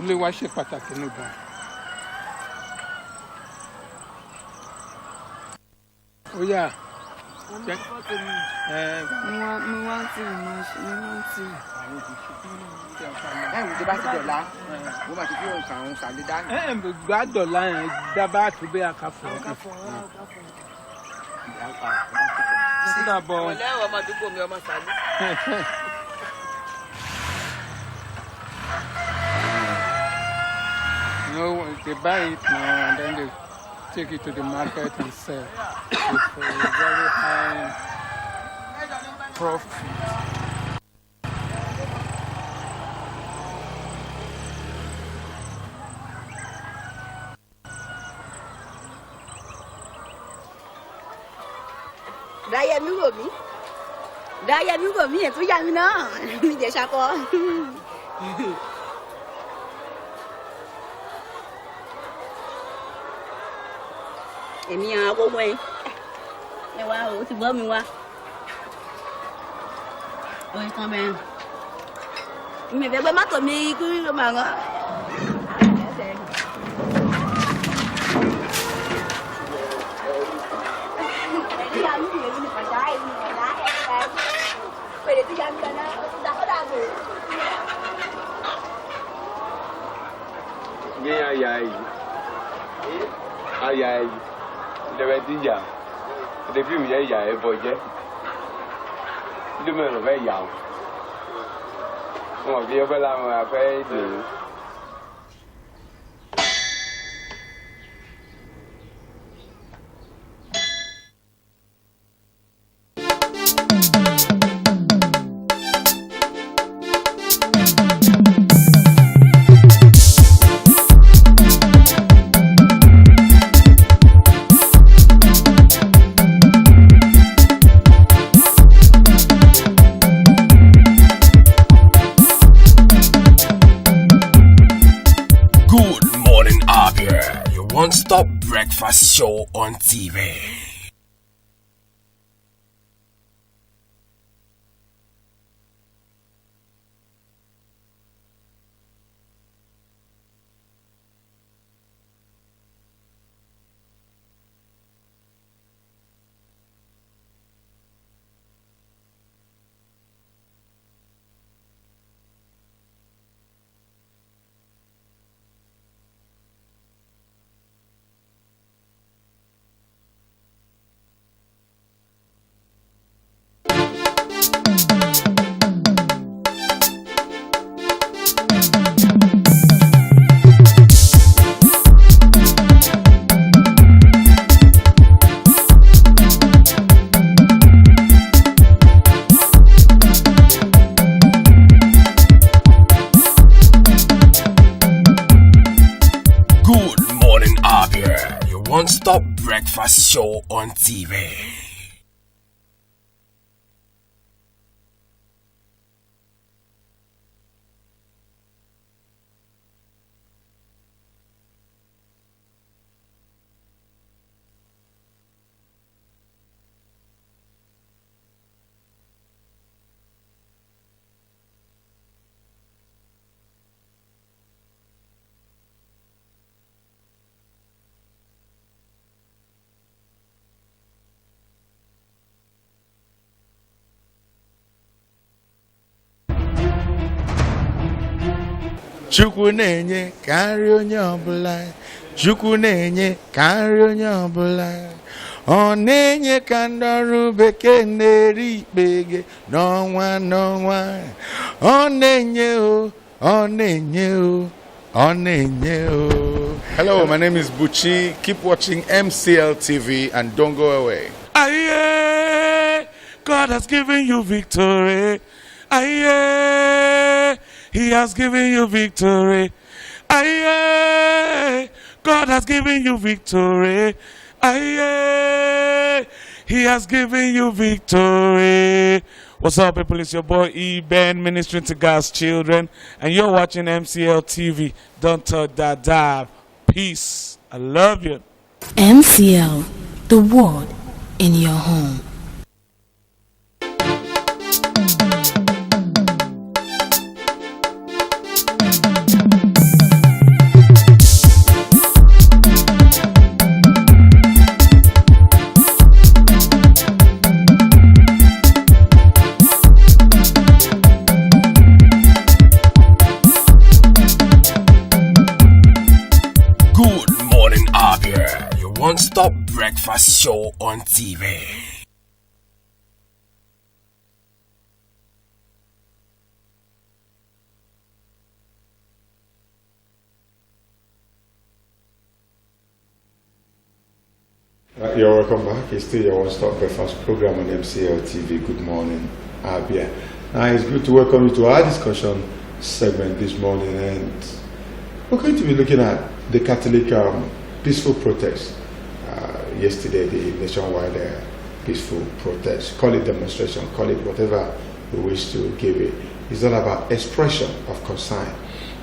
ilé wa ṣe pàtàkì nígbà. Ó yá. Tó bá ti dọ̀la wọ́n máa ti fi òǹkà àwọn sàlẹ̀ dání. Gbà dọ̀la yẹn dábàá tó bẹ́ẹ̀ àkàfọ̀. Sídàbọ̀. Ọ̀lẹ́ ọmọ àdúgbò mi ọmọ sàlẹ̀. They buy it now and then they take it to the market and sell with a very high profit. Dáyẹmí wò mí ètò yá mi náà mi jẹ ṣakọ. Èmi àwọn ọmọ ẹ wá o ti gbọ́ mi wá. Oye tán bẹ́ẹ̀. Mi fẹ́ gbé mọ́tò mi kú ló máa rán. Nghe ai vậy? Ai vậy? Để bé tí giờ. Để phim vậy vậy vội chứ. Chứ mình là phải giàu. Mà kia phải làm mà phải được. One-stop breakfast show on TV. Goodmorning, Abia, your one-stop breakfast show on TV. Chukwu na-enye karịa onye ọbụla. Chukwu na-enye karịa onye ọbụla. Ọ na-enye ka ndị ọrụ bekee na-eri ikpege n'ọnwa n'ọnwa. Ọ na-enye o, ọ na-enye o, ọ na-enye o. Hello, my name is Buchi. Keep watching MCL TV and don't go away. Aye, God has given you victory. Aye, He has given you victory. Aye, God has given you victory. Aye, He has given you victory. What's up, people? It's your boy E-Ben, ministering to God's children, and you're watching MCL TV. Don't touch that dial. Peace. I love you. MCL, the word in your home. Good morning, Abia. Your one-stop breakfast show on TV. You're welcome back. It's still your one-stop breakfast program on MCL TV. Good morning, Abia. Now it's good to welcome you to our discussion segment this morning, and we're going to be looking at the Catholic peaceful protest. Yesterday, the nationwide peaceful protest. Call it demonstration, call it whatever we wish to give it. It's all about expression of concern.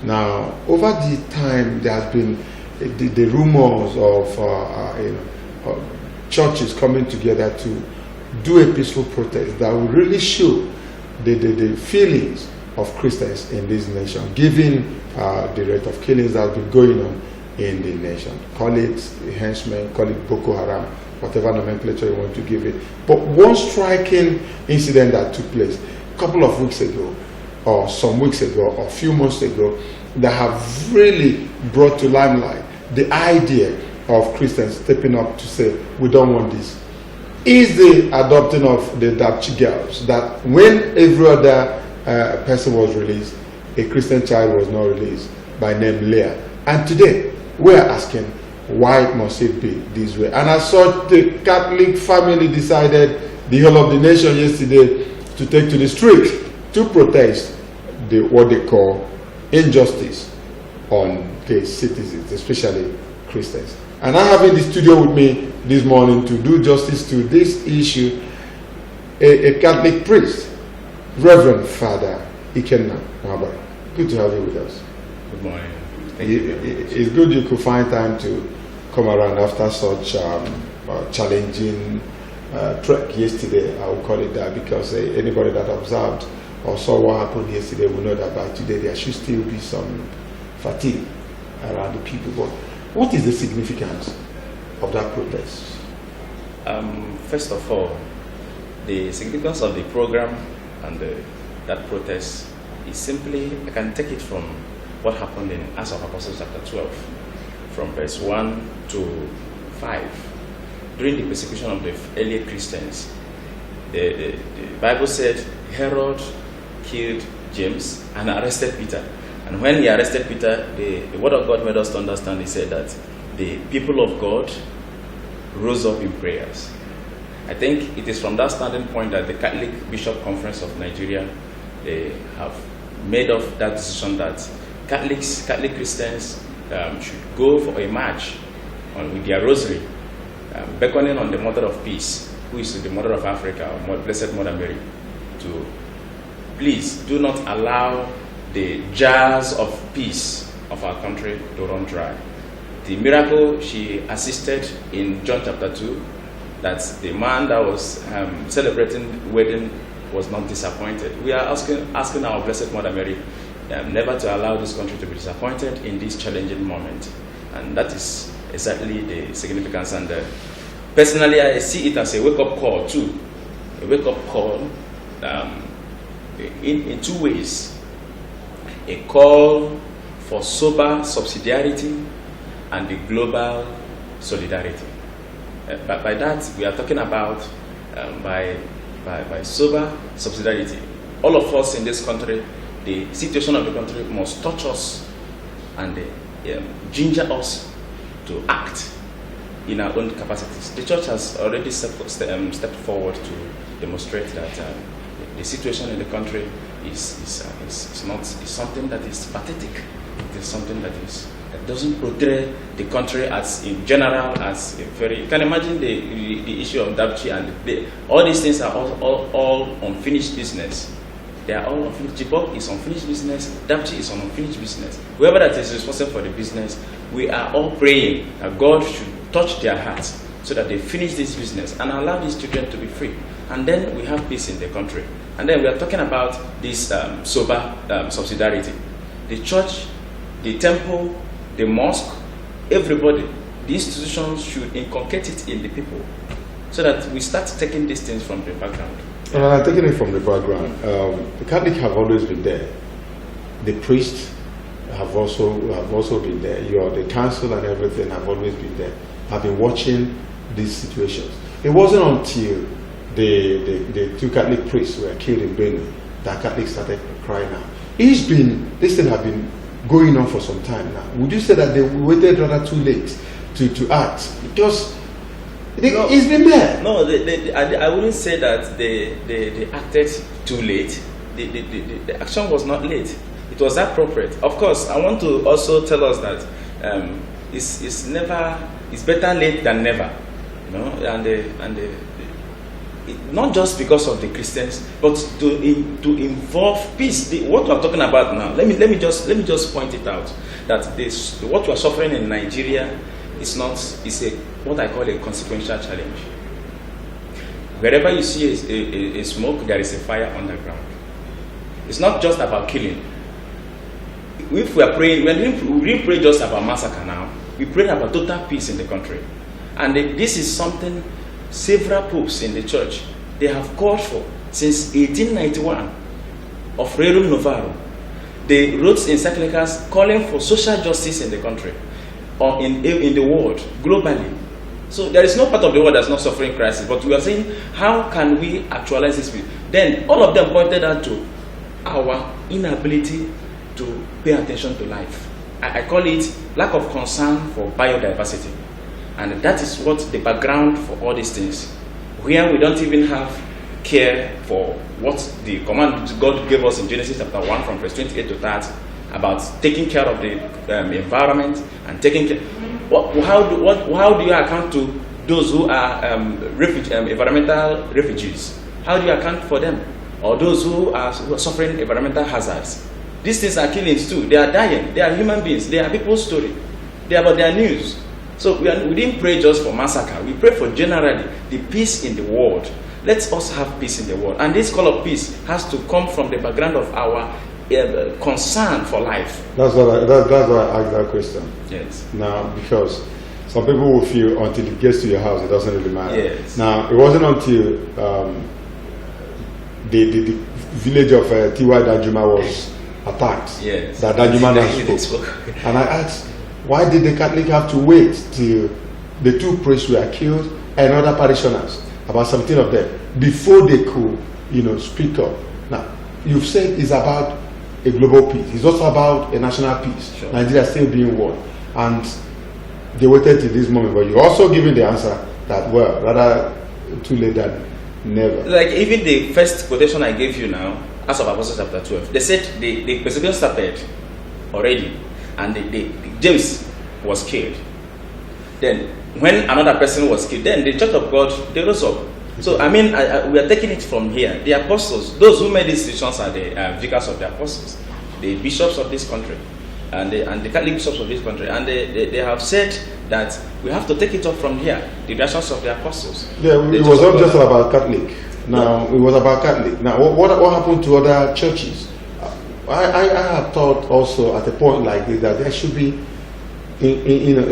Now, over the time, there has been the rumors of churches coming together to do a peaceful protest that will really show the feelings of Christians in this nation, given the rate of killings that have been going on in the nation. Call it henchmen, call it Boko Haram, whatever nomenclature you want to give it. But one striking incident that took place a couple of weeks ago, or some weeks ago, or a few months ago, that have really brought to limelight the idea of Christians stepping up to say, we don't want this, is the adopting of the Dapchi girls, that when every other person was released, a Christian child was not released, by name Leah. And today, we are asking, why must it be this way? And as such, the Catholic family decided, the whole of the nation yesterday, to take to the street to protest what they call injustice on the citizens, especially Christians. And I have in the studio with me this morning to do justice to this issue a Catholic priest, Reverend Father Ikenna Mwaba. Good to have you with us. Good morning. Thank you. It's good you could find time to come around after such challenging trek yesterday. I will call it that, because anybody that observed or saw what happened yesterday will know that by today there should still be some fatigue around the people. But what is the significance of that protest? First of all, the significance of the program and that protest is simply, I can take it from what happened in Acts of Apostles chapter 12, from verse 1 to 5. During the persecution of the early Christians, the Bible said Herod killed James and arrested Peter. And when he arrested Peter, the word of God made us to understand, he said that the people of God rose up in prayers. I think it is from that standing point that the Catholic Bishop Conference of Nigeria, they have made of that decision that Catholic Christians should go for a march with their rosary, beckoning on the Mother of Peace, who is the Mother of Africa, Blessed Mother Mary, to please do not allow the jars of peace of our country to run dry. The miracle she assisted in John chapter 2, that the man that was celebrating wedding was not disappointed. We are asking our Blessed Mother Mary never to allow this country to be disappointed in this challenging moment. And that is exactly the significance. And personally, I see it as a wake-up call too. A wake-up call in two ways. A call for sober subsidiarity and the global solidarity. But by that, we are talking about by sober subsidiarity. All of us in this country, the situation of the country must touch us and ginger us to act in our own capacities. The church has already stepped forward to demonstrate that the situation in the country is something that is pathetic. It is something that doesn't portray the country as in general as a very. You can imagine the issue of Dabchi and all these things are all unfinished business. They are all unfinished. Jibok is unfinished business. Dabchi is an unfinished business. Whoever that is responsible for the business, we are all praying that God should touch their hearts so that they finish this business and allow these children to be free. And then we have peace in the country. And then we are talking about this sober subsidiarity. The church, the temple, the mosque, everybody, the institutions should inculcate it in the people so that we start taking these things from the background. I'm taking it from the background. The Catholics have always been there. The priests have also been there. The council and everything have always been there. I've been watching these situations. It wasn't until the two Catholic priests were killed in Benue that Catholics started crying out. This thing has been going on for some time now. Would you say that they waited rather too late to act? Because it's been there. No, I wouldn't say that they acted too late. The action was not late. It was appropriate. Of course, I want to also tell us that it's better late than never. You know, not just because of the Christians, but to involve peace. What we are talking about now. Let me just point it out that what we are suffering in Nigeria is what I call a consequential challenge. Wherever you see a smoke, there is a fire underground. It's not just about killing. If we are praying, when we pray just about massacre now, we pray about total peace in the country. And this is something several popes in the church, they have called for since 1891 of Rerum Novarum. They wrote encyclicals calling for social justice in the country or in the world, globally. So there is no part of the world that's not suffering crisis, but we are saying, how can we actualize this? Then all of them pointed out to our inability to pay attention to life. I call it lack of concern for biodiversity. And that is what the background for all these things. Where we don't even have care for what the command God gave us in Genesis chapter 1 from verse 28 to 30 about taking care of the environment and taking care. How do you account to those who are environmental refugees? How do you account for them? Or those who are suffering environmental hazards? These things are killings too. They are dying. They are human beings. They are people's story. They are about their news. So we didn't pray just for massacre. We pray for generally the peace in the world. Let us have peace in the world. And this call of peace has to come from the background of our concern for life. That's why I asked that question. Yes. Now, because some people will feel until it gets to your house, it doesn't really matter. Yes. Now, it wasn't until the village of Tiwa Danjuma was attacked that Danjuma spoke. And I asked, why did the Catholic have to wait till the two priests were killed and other parishioners, about 17 of them, before they could, speak up? Now, you've said it's about a global peace. It's also about a national peace. Sure. Nigeria still being one. And they waited till this moment. But you're also giving the answer that, well, rather too late than never. Like even the first quotation I gave you now, Acts of Apostles chapter 12, they said the persecution started already. And James was killed. Then, when another person was killed, then the Church of God, they rose up. So, we are taking it from here. The apostles, those who made these decisions are the vicars of the apostles, the bishops of this country, and the Catholic bishops of this country. And they have said that we have to take it up from here, the directions of the apostles. Yeah, it was not just about Catholic. Now, it was about Catholic. Now, what happened to other churches? I have thought also at a point like this that there should be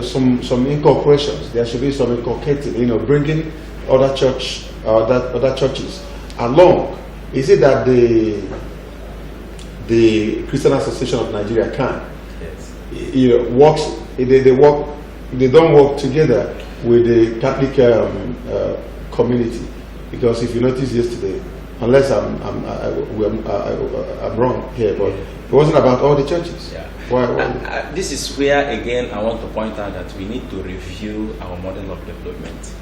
some incorporations. There should be some inculcating, bringing other churches along. Is it that the Christian Association of Nigeria can? Yes. works. They work. They don't work together with the Catholic community, because if you notice yesterday, unless I'm wrong here, but it wasn't about all the churches. Yeah. Why? This is where again I want to point out that we need to review our model of development.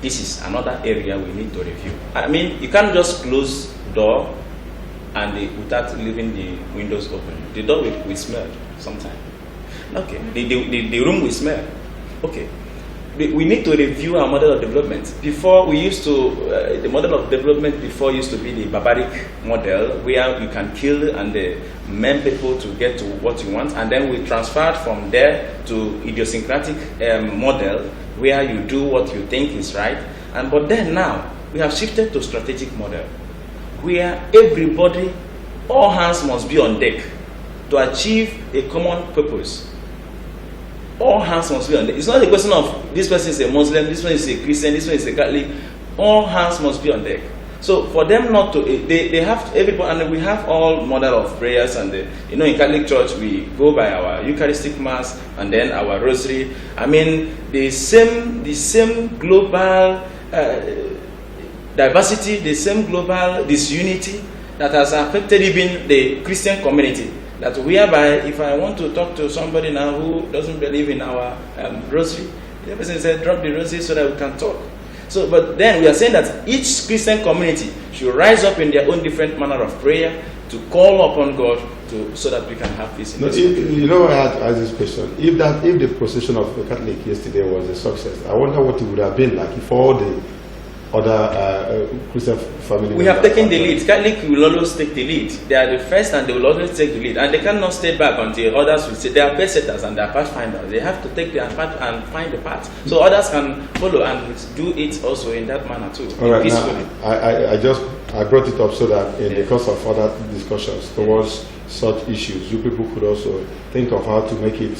This is another area we need to review. I mean, you can't just close door and without leaving the windows open. The door will smell sometimes. Okay, the room will smell. Okay, we need to review our model of development. Before we used to, the model of development before used to be the barbaric model, where you can kill and maim people to get to what you want, and then we transferred from there to idiosyncratic model, where you do what you think is right. But then now we have shifted to strategic model, where everybody, all hands must be on deck to achieve a common purpose. All hands must be on deck. It's not a question of this person is a Muslim, this one is a Christian, this one is a Catholic. All hands must be on deck. So for them not to, they have to, everybody, and we have all model of prayers, and in Catholic Church we go by our Eucharistic Mass and then our Rosary. I mean, the same global diversity, the same global disunity that has affected even the Christian community. That whereby, if I want to talk to somebody now who doesn't believe in our Rosary, the person said, drop the Rosary so that we can talk. So, but then we are saying that each Christian community should rise up in their own different manner of prayer to call upon God so that we can have peace in this country. I had asked this question. If the procession of the Catholic yesterday was a success, I wonder what it would have been like if all the other Christian family. We have taken the lead. Catholic will always take the lead. They are the first, and they will always take the lead. And they cannot stay back until others will say they are pacesetters and they are pathfinders. They have to take their path and find the path, so others can follow and do it also in that manner too. All right. Now, I brought it up so that in the course of other discussions towards such issues, you people could also think of how to make it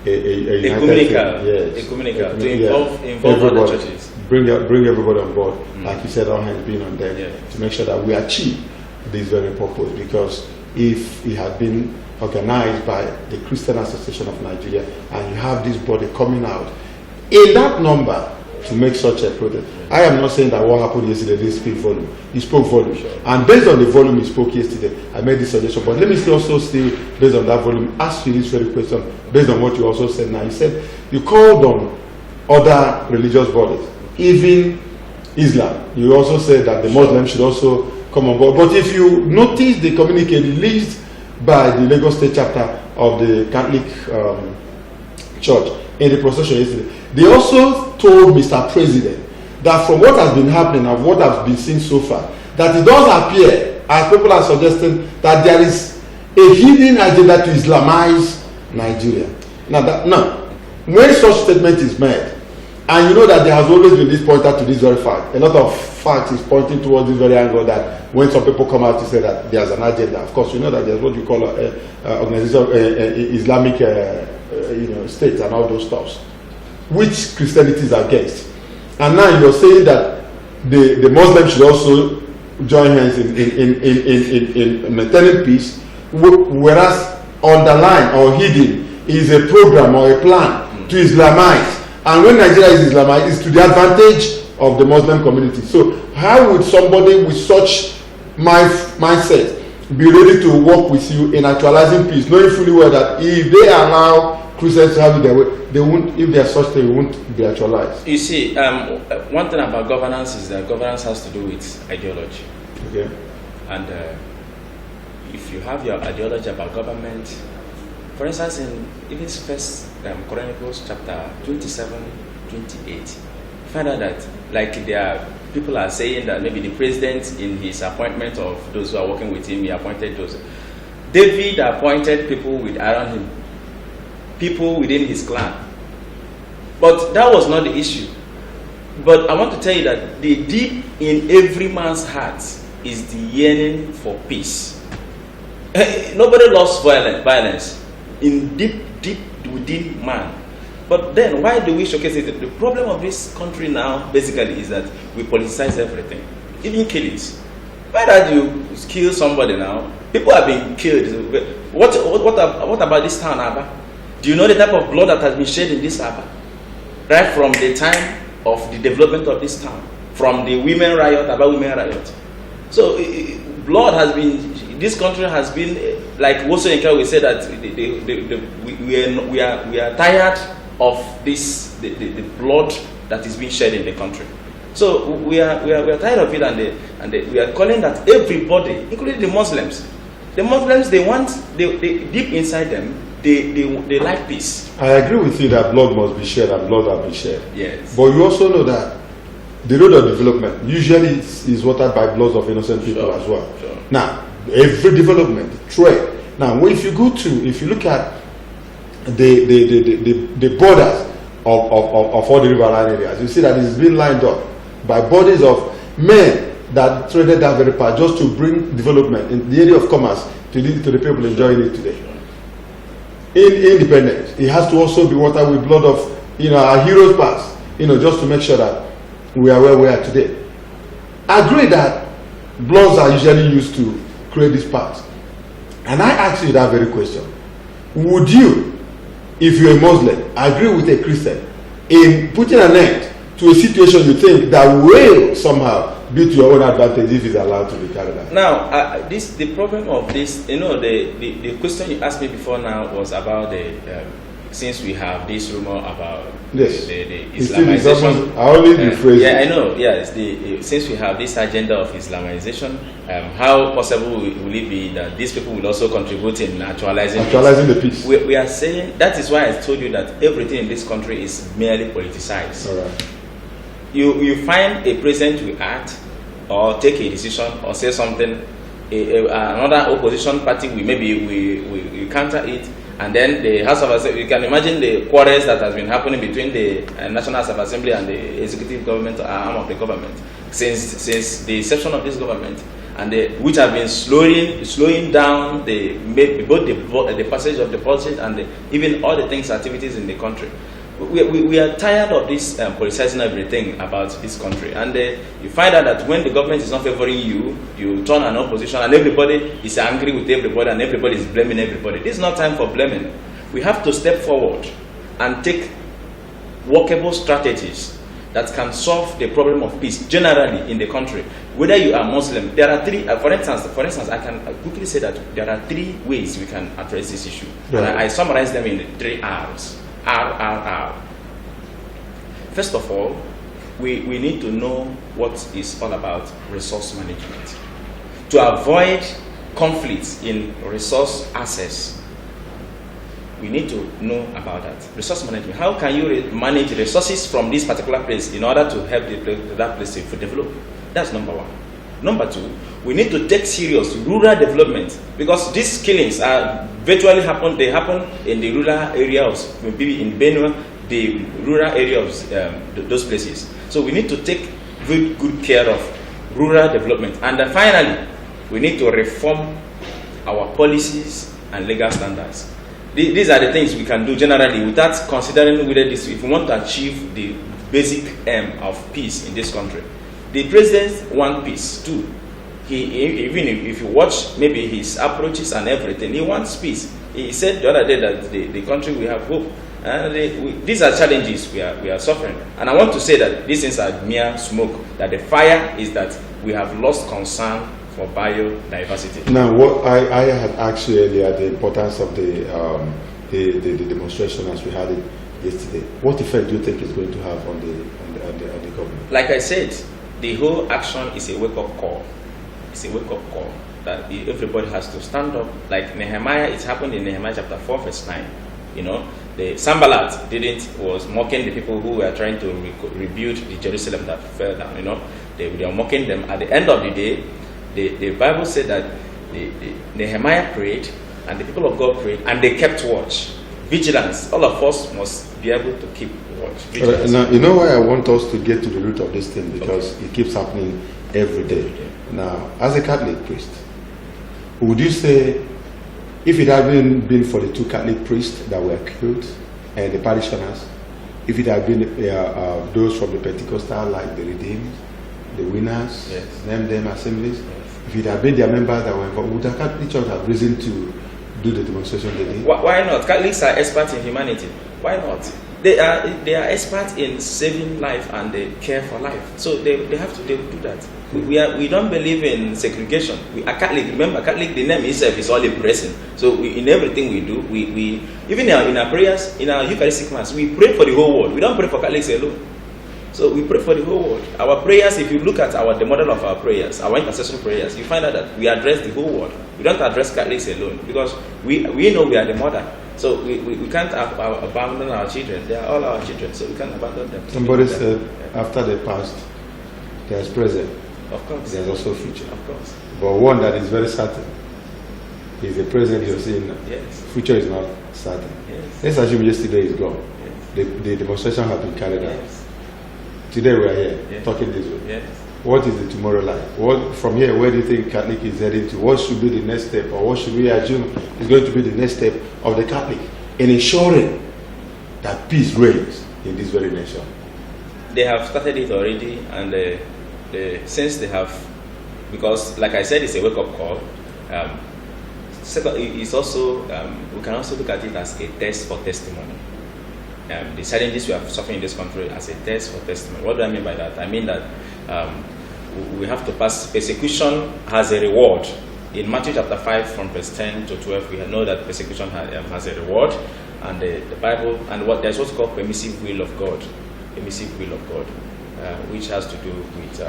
a communical to involve all the churches. Bring everybody on board, like you said, all hands being on deck, to make sure that we achieve this very purpose. Because if it had been organized by the Christian Association of Nigeria, and you have this body coming out in that number to make such a protest, I am not saying that what happened yesterday didn't speak volume. He spoke volume, and based on the volume he spoke yesterday, I made this suggestion. But let me also still, based on that volume, ask you this very question. Based on what you also said now, you said you called on other religious bodies, even Islam. You also said that the Muslims should also come on board. But if you notice the communique released by the Lagos State chapter of the Catholic Church in the procession yesterday, they also told Mr. President that from what has been happening and what has been seen so far, that it does appear, as people are suggesting, that there is a hidden agenda to Islamize Nigeria. Now, when such statement is made, and you know that there has always been this pointer to this very fact. A lot of facts is pointing towards this very angle, that when some people come out to say that there's an agenda, of course, you know that there's what we call organization, Islamic states and all those stuffs, which Christianity is against. And now you're saying that the Muslims should also join hands in maintaining peace, whereas underlying or hidden is a program or a plan to Islamize. And when Nigeria is Islamized, it's to the advantage of the Muslim community. So how would somebody with such mindset be ready to work with you in actualizing peace, knowing fully well that if they allow Christians to have it their way, they won't, if they are such, they won't be actualized? You see, one thing about governance is that governance has to do with ideology. Okay. And if you have your ideology about government, for instance, in even First Chronicles chapter 27, 28, you find out that, like, people are saying that maybe the president, in his appointment of those who are working with him, he appointed those. David appointed people around him, people within his clan. But that was not the issue. But I want to tell you that the deep in every man's heart is the yearning for peace. Nobody loves violence. In deep within man. But then why do we showcase it? The problem of this country now basically is that we politicize everything, even killings. Why don't you kill somebody now? People have been killed. What about this town, Abba? Do you know the type of blood that has been shed in this Abba? Right from the time of the development of this town, from the women riot, Abba women riot. So blood has been. This country has been like Woso Enka. We say that we are tired of this the blood that is being shed in the country. So we are tired of it, and we are calling that everybody, including the Muslims, they want deep inside them they like peace. I agree with you that blood must be shed and blood has been shed. Yes. But you also know that the road of development usually is watered by bloods of innocent people as well. Sure. Now, every development, trade. Now, if you look at the borders of all the riverine areas, you see that it's been lined up by bodies of men that traded that very part just to bring development in the area of commerce to the people enjoying it today. Independence, it has to also be watered with blood of our heroes past, just to make sure that we are where we are today. I agree that bloods are usually used to create this part. And I ask you that very question. Would you, if you're a Muslim, agree with a Christian in putting an end to a situation you think that will somehow be to your own advantage if it's allowed to be carried out? Now, the problem of this, the question you asked me before now was about since we have this rumor about the Islamization. I only rephrase yeah, I know. Yes, since we have this agenda of Islamization, how possible will it be that these people will also contribute in actualizing the peace? We are saying that is why I told you that everything in this country is merely politicized. All right. You find a president will act or take a decision or say something, another opposition party we counter it, and then the House of Assembly, you can imagine the quarrels that has been happening between the National House of Assembly and the executive government arm of the government since the inception of this government, and which have been slowing down both the passage of the policies and even all the things, activities in the country. We are tired of this politicizing everything about this country, and you find out that when the government is not favoring you, you turn an opposition, and everybody is angry with everybody, and everybody is blaming everybody. This is not time for blaming. We have to step forward and take workable strategies that can solve the problem of peace generally in the country. Whether you are Muslim, there are three. For instance, I can quickly say that there are 3 ways we can address this issue, right. And I summarize them in 3 R's. R. First of all, we need to know what is all about resource management. To avoid conflicts in resource access, we need to know about that. Resource management. How can you manage resources from this particular place in order to help that place to develop? That's number 1. Number 2, we need to take serious rural development, because these killings are virtually happen. They happen in the rural areas, maybe in Benue, the rural areas, those places. So we need to take very good care of rural development. And then finally, we need to reform our policies and legal standards. These are the things we can do generally without considering whether this, if we want to achieve the basic aim of peace in this country. The president wants peace too. Even if you watch maybe his approaches and everything, he wants peace. He said the other day that the country will have hope. And these are challenges we are suffering. And I want to say that these things are mere smoke. That the fire is that we have lost concern for biodiversity. Now, what I had asked you earlier, the importance of the demonstration as we had it yesterday. What effect do you think it's going to have on the government? Like I said, the whole action is a wake-up call. It's a wake-up call that everybody has to stand up. Like Nehemiah, it happened in Nehemiah chapter 4, verse 9. The Sanballat was mocking the people who were trying to rebuild the Jerusalem that fell down. They were mocking them. At the end of the day, the Bible said that Nehemiah prayed, and the people of God prayed, and they kept watch. Vigilance. All of us must be able to keep watch. Now, you know why I want us to get to the root of this thing? Because it keeps happening every day. Now, as a Catholic priest, would you say, if it hadn't been for the 2 Catholic priests that were killed and the parishioners, if it had been those from the Pentecostal, like the Redeemed, the Winners, name them assemblies, if if it had been their members that were involved, would the Catholic Church have reason to do the demonstration they did? Why not? Catholics are experts in humanity. Why not? They are experts in saving life and they care for life. So they will do that. We don't believe in segregation. We are Catholic. Remember, Catholic, the name itself is all embracing. So in everything we do, we even in our prayers, in our Eucharistic Mass, we pray for the whole world. We don't pray for Catholics alone. So we pray for the whole world. Our prayers, if you look at the model of our prayers, our intercessory prayers, you find out that we address the whole world. We don't address Catholics alone because we know we are the mother. So we can't abandon our children. They are all our children, so we can't abandon them. Somebody said after the past, there's present. Of course. There's also future. Of course. But one that is very certain is the present you're seeing now. Yes. Future is not certain. Yes. Let's assume yesterday is gone. Yes. The demonstration has been carried out. Yes. Today we are here talking this way. Yes. What is the tomorrow like? What from here? Where do you think Catholic is heading to? What should be the next step, or what should we assume is going to be the next step of the Catholic in ensuring that peace reigns in this very nation? They have started it already, and since they have, because like I said, it's a wake-up call. Second, it's also we can also look at it as a test for testimony. The challenges we are suffering in this country as a test for testimony. What do I mean by that? I mean that we have to pass. Persecution has a reward. In Matthew chapter 5 from verse 10 to 12, we know that persecution has a reward, and the Bible, and what there's what's called permissive will of God, which has to do with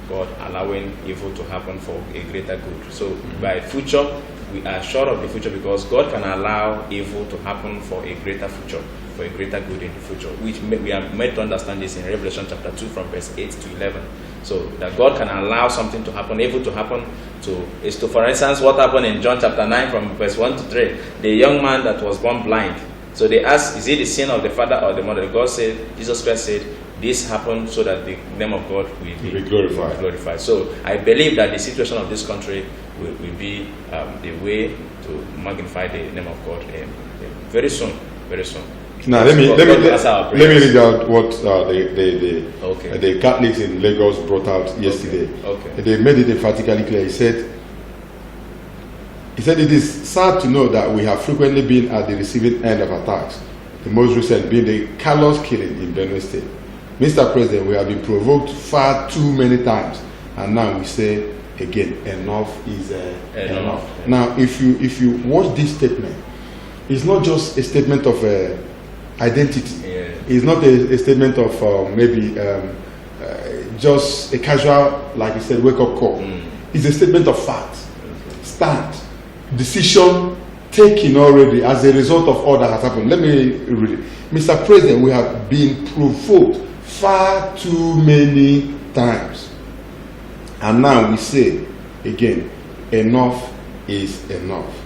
God allowing evil to happen for a greater good. So by future, we are sure of the future because God can allow evil to happen for a greater future, for a greater good in the future, which we are made to understand this in Revelation chapter 2 from verse 8 to 11. So that God can allow something to happen, evil to happen, for instance, what happened in John chapter 9 from verse 1 to 3, the young man that was born blind. So they asked, is it the sin of the father or the mother? Jesus Christ said, this happened so that the name of God will be glorified. So I believe that the situation of this country will be the way to magnify the name of God very soon. Now let me read out what the Catholics in Lagos brought out yesterday. Okay. They made it emphatically clear. He said it is sad to know that we have frequently been at the receiving end of attacks, the most recent being the callous killing in Benue State. Mr. President, we have been provoked far too many times, and now we say again, enough is enough. Now, if you watch this statement, it's not just a statement of identity. It's not a statement of maybe just a casual, like you said, wake-up call. It's a statement of fact, stand, decision taken already as a result of all that has happened. Let me read it. Mr. President, we have been provoked far too many times, and now we say again, enough is enough.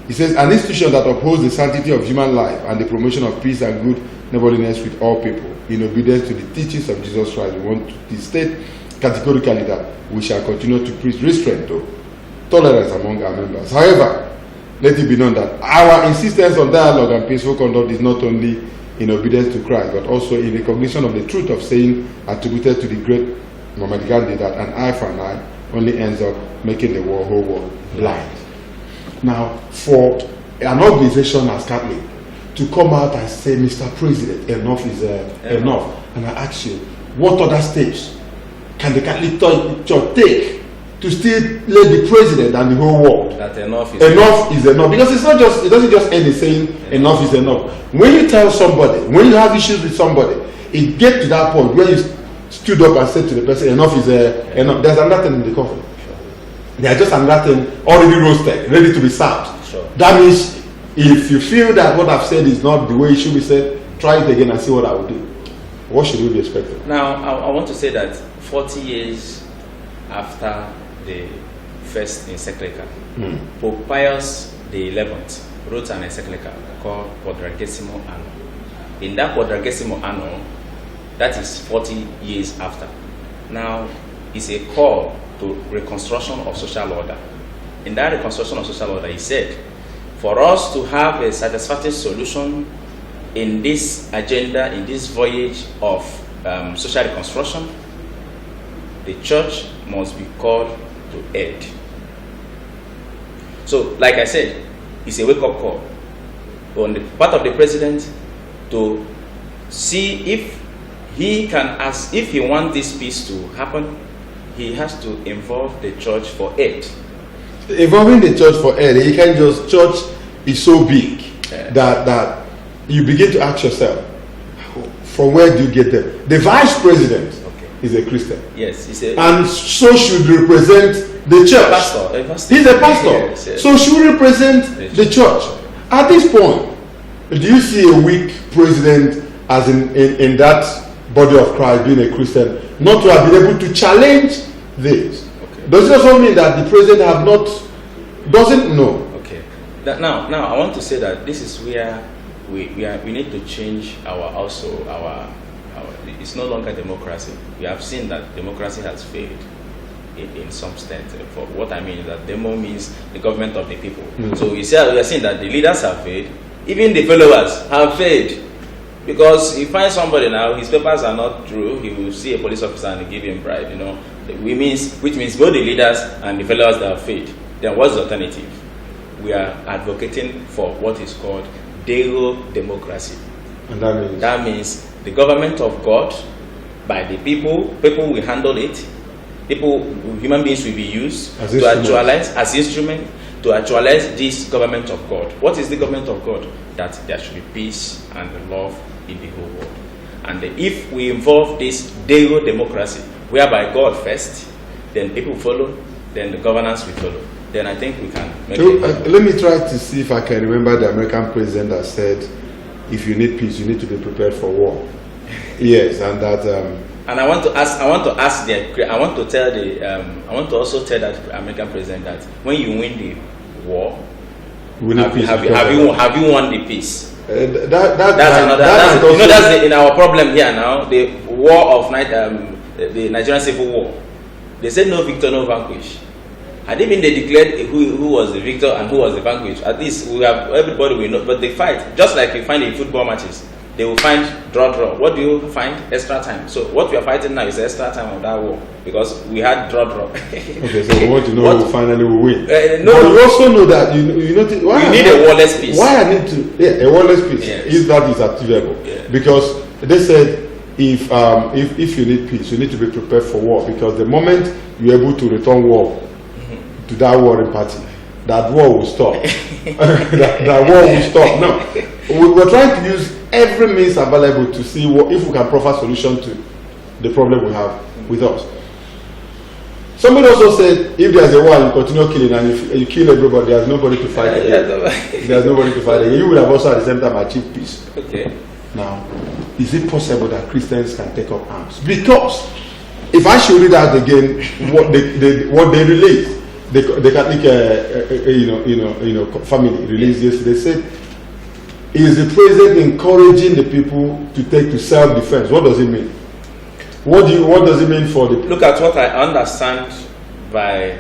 He says, an institution that upholds the sanctity of human life and the promotion of peace and good neighborliness with all people in obedience to the teachings of Jesus Christ. We want to state categorically that we shall continue to preach restraint, tolerance among our members. However, let it be known that our insistence on dialogue and peaceful conduct is not only in obedience to Christ, but also in recognition of the truth of saying attributed to the great Muhammad Gandhi that an eye for an eye only ends up making the whole world blind. Now, for an organization as Catholic to come out and say, Mr. President, enough is enough, and I ask you, what other steps can the Catholic Church take to still let the president and the whole world that enough is enough? Because it doesn't just end in saying enough is enough. When you tell somebody, when you have issues with somebody, it gets to that point where you stood up and said to the person, enough is enough. There's another thing in the coffin. There's just another thing already roasted, ready to be served. That means if you feel that what I've said is not the way it should be said, try it again and see what I will do. What should we be expecting? Now, I want to say that 40 years after the first encyclical, Pope Pius XI wrote an encyclical called Quadragesimo Anno. In that Quadragesimo Anno, that is 40 years after. Now, it's a call to reconstruction of social order. In that reconstruction of social order, he said, for us to have a satisfactory solution in this agenda, in this voyage of social reconstruction, the church must be called to end. So, like I said, it's a wake-up call on the part of the president to see if he can ask, if he wants this peace to happen, he has to involve the church for aid. Involving the church for aid, you can't just, church is so big that you begin to ask yourself, from where do you get them? The vice president is a Christian. Yes, he's a, and so should represent the church. Pastor. He's a pastor. Yes. So should represent the church. At this point, do you see a weak president as in that body of Christ being a Christian, not to have been able to challenge this? Does it also mean that the president doesn't know? Okay. Now I want to say that this is where we need to change our it's no longer democracy. We have seen that democracy has failed in some extent. For what I mean is that demo means the government of the people. So we are seeing that the leaders have failed, even the followers have failed. Because you find somebody now, his papers are not true, he will see a police officer and give him bribe, which means both the leaders and the followers that have failed. Then what's the alternative? We are advocating for what is called Deo democracy. And that means the government of God, by the people will handle it. Human beings will be used as instrument to actualize this government of God. What is the government of God? That there should be peace and love in the whole world. And if we involve this Deo democracy, whereby God first, then people follow, then the governance will follow, then I think we can make it. Let me try to see if I can remember the American president that said, if you need peace, you need to be prepared for war. Yes, and that. And I want to also tell that American president that when you win the war, have you won the peace? That's in our problem here now. The war of the Nigerian Civil War. They said no victor, no vanquish. Had even they declared who was the victor and who was the vanquished, at least everybody will know. But they fight, just like you find in football matches. They will find draw. What do you find? Extra time. So what we are fighting now is extra time of that war, because we had draw. Okay, so we want to know who finally will win. But you also know that you need a warless peace. Why I need to a warless peace? Yes. If that is achievable, because they said if you need peace, you need to be prepared for war, because the moment you're able to return war to that warring party, that war will stop. that war will stop. No, we're trying to use every means available to see if we can provide solution to the problem we have with us. Somebody also said, if there's a war, you continue killing, and if you kill everybody, there's nobody to fight again. There's nobody to fight again. You would have also at the same time achieved peace. Okay. Now, is it possible that Christians can take up arms? Because if I should read out again what they released, the Catholic family released yesterday, said, is the president encouraging the people to take to self-defense? What does it mean? What does it mean for the... Look at what I understand by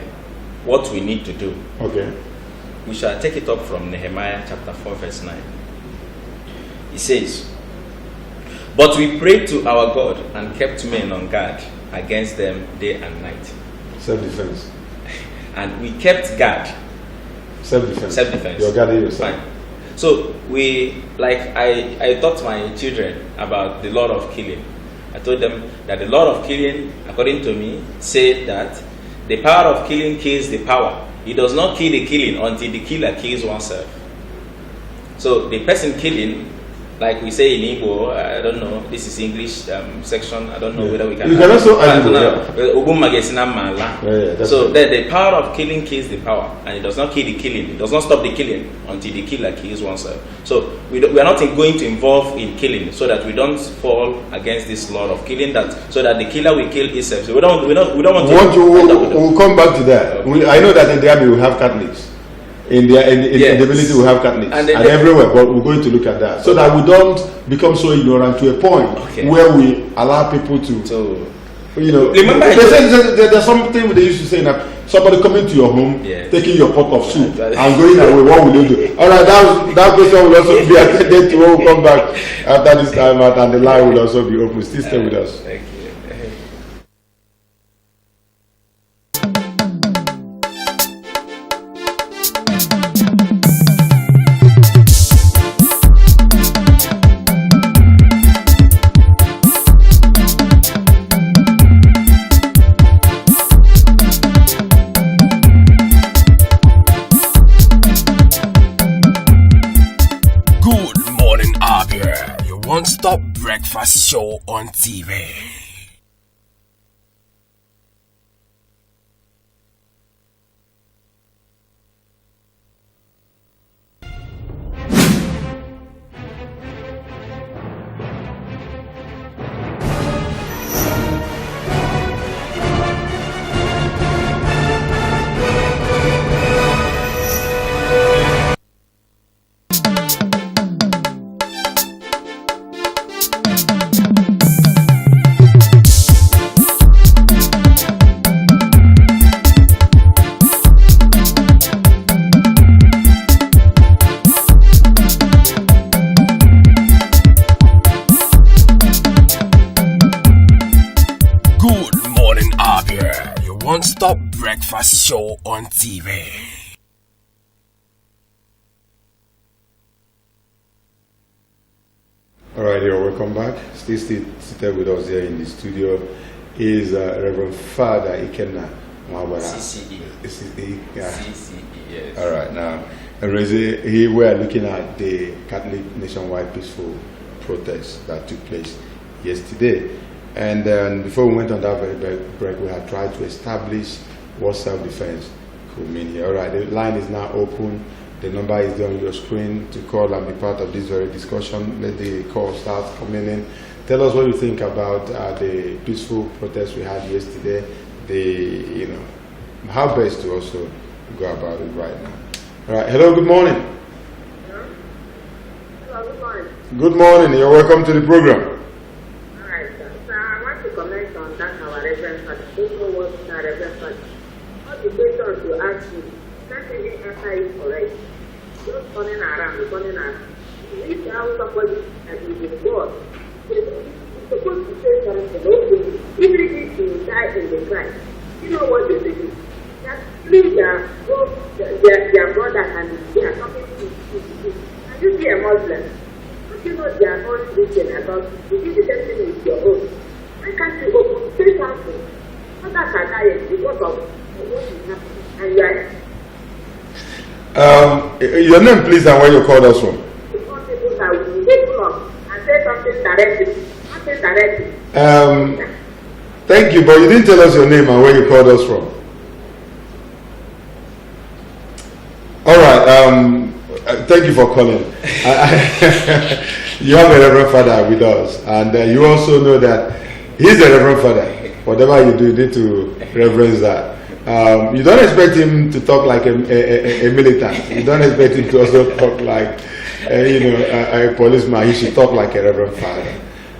what we need to do. Okay. We shall take it up from Nehemiah chapter 4 verse 9. It says, but we prayed to our God and kept men on guard against them day and night. Self-defense. And we kept guard. Self-defense. You're guarding yourself. Fine. So I taught my children about the law of killing. I told them that the law of killing, according to me, said that the power of killing kills the power. It does not kill the killing until the killer kills oneself. So the person killing, like we say in Igbo, I don't know, this is English section, I don't know whether we can... You can also So the power of killing kills the power, and it does not kill the killing. It does not stop the killing until the killer kills oneself. So we are not going to involve in killing, so that we don't fall against this law of killing, so that the killer will kill himself. So we don't want to... We'll come back to that. I know that in the army we have Catholics. In the military we have Catholics and everywhere, but we're going to look at that so that we don't become so ignorant to a point where we allow people to remember there's something they used to say that somebody coming to your home, taking your pot of soup and going away. What will you do? All right, that question will also be attended to when we come back after this time out, and the line will also be open. Still stay with us. Thank you. Abia, your one-stop breakfast show on TV. Good morning, Abia, your one-stop breakfast show on TV. All right, you're welcome back. Still seated with us here in the studio is Reverend Father Ikenna Mwabara. CCE. Yeah. CCE, yes. All right, now, here we are looking at the Catholic nationwide peaceful protest that took place yesterday. And then before we went on that very break, we had tried to establish what self-defense could mean here. All right, the line is now open. The number is there on your screen to call and be part of this very discussion. Let the call start coming in. Tell us what you think about the peaceful protest we had yesterday. How best to also go about it right now. All right. Hello. Good morning. Hello. Good morning. Good morning. You're welcome to the program. All right, sir. So I want to comment on that our Reverend Father. Don't know what our Reverend Father. What the question to ask you? Can't really answer it correct. Just running around. If you have somebody that is in God, you're supposed to say something openly. Even if you die in the crime, you know what they do. Just leave their brother and they are talking to you. And you be a Muslim. Don't you know they are not thinking about it? You the same thing with your own. Why can't you open say something? Others are dying because of what is happening. And you are. Your name, please, and where you called us from. Thank you, but you didn't tell us your name and where you called us from. All right. Thank you for calling. You have a Reverend Father with us, and you also know that he's a Reverend Father. Whatever you do, you need to reverence that. You don't expect him to talk like a militant. You don't expect him to also talk like a policeman. He should talk like a Reverend Father.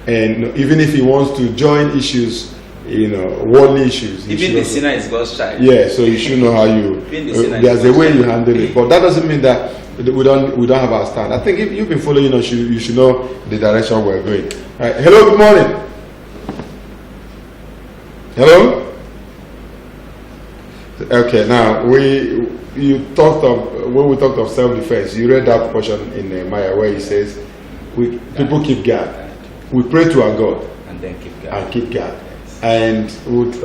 And even if he wants to join issues, worldly issues. Even the sinner is God's child. Yeah, so you should know how you. There's a way you handle it, but that doesn't mean that we don't have our stand. I think if you've been following us, you should know the direction we're going. All right. Hello. Good morning. Hello. Okay, now when we talked of self-defense, you read that portion in Nehemiah where he says, people keep guard. We pray to our God and then keep guard. And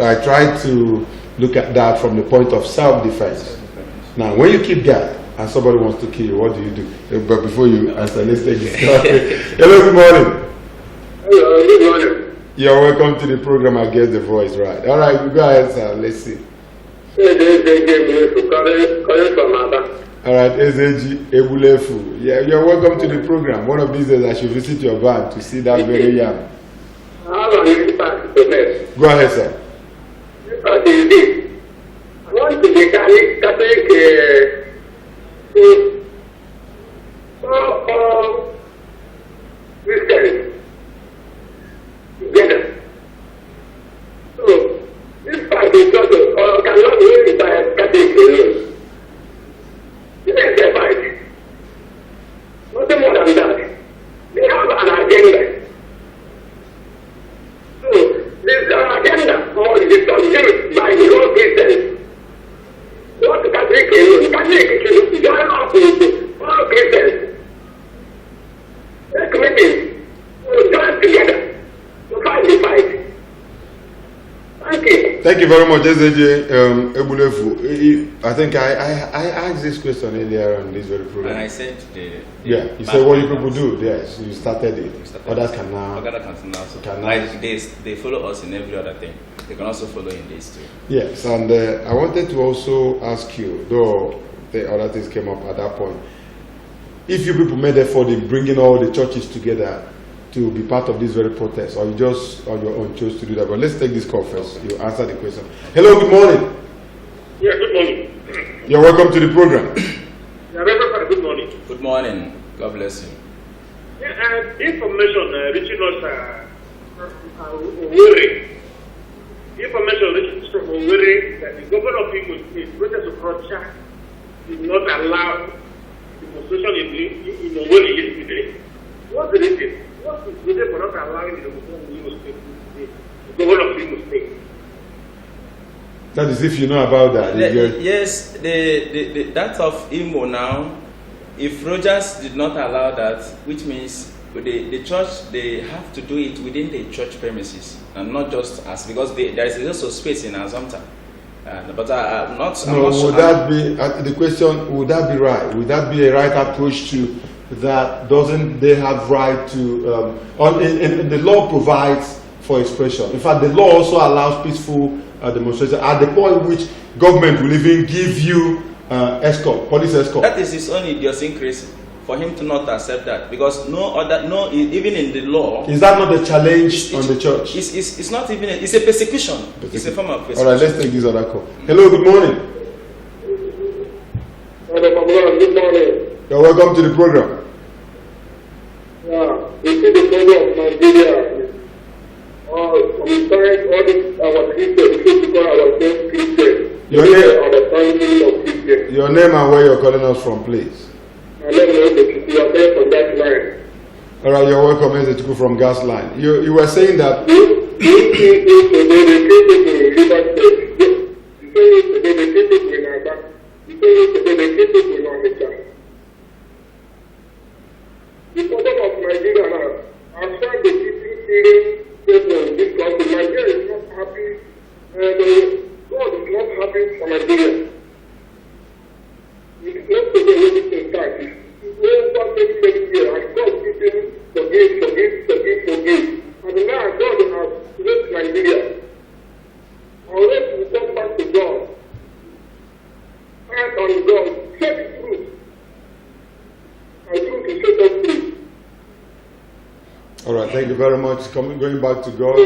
I try to look at that from the point of self-defense. Now, when you keep guard and somebody wants to kill you, what do you do? But before you answer, let's take this. Hello, good morning. Hello, good morning. You're welcome to the program. I guess the voice right. All right, go ahead, sir. Let's see. Calling from Abba. All right, Ezeji Ebulefu. Yeah, you're welcome to the program. One of these days, I should visit your van to see that very young. How long is it past the next? Go ahead, sir. What is this? I want to be Catholic Christians together. So, this party cannot be used by Catholic alone. This is their fight. Nothing more than that. They have an agenda. So, this agenda must be subdued by the whole Christians. Not Catholic alone. Catholic should join up with all Christians. Make meetings. We join together to fight the fight. Thank you. Thank you very much, SJ Ebulefu. I think I asked this question earlier on this very program. And I said you said what you people do. Yes, you started it. Others can now. Like they follow us in every other thing. They can also follow in this too. Yes, and I wanted to also ask you, though the other things came up at that point, if you people made effort in bringing all the churches together to be part of this very protest, or you just on your own chose to do that. But let's take this call first. You answer the question. Hello, good morning. Yeah, good morning. You're welcome to the program. Yeah, Reverend, good morning. Good morning. God bless you. Yeah, information reaching us Owerri. Information reaching us from Owerri that the governor of Imo State, Professor Krocha, did not allow the demonstration in Owerri yesterday. What's the reason? What is the reason for not allowing the demonstration in Imo State, the governor of Imo State? That is if you know about that. Yes, that of Imo now, if Rogers did not allow that, which means the church, they have to do it within the church premises and not just as, because there is also space in Azomta. But I'm not. Would that be the question? Would that be right? Would that be a right approach to that? Doesn't they have right to? The law provides for expression. In fact, the law also allows peaceful demonstration at the point which government will even give you escort, police escort. That is his own idiosyncrasy for him to not accept that, because even in the law. Is that not a challenge on the church? It's not even. It's a persecution. It's a form of persecution. All right, let's take this other call. Hello, good morning. Good morning. You're welcome to the program. Yeah, we see the problem of Nigeria. Sometimes our Christians, because our Christians, your name and where you're calling us from, please. My name is Etiku from that line. All right, you're welcome, Etiku from Gas Line. You were saying that. The problem of Nigeria now, I'm trying to keep hearing people because Nigeria is not happy, and God is not happy for Nigeria. It is not to do anything back. Over many years, and God keeping forgive. And now God has left Nigeria. Unless we come back to God, and on God, set the truth. I think to set us free. All right, thank you very much. Going back to God.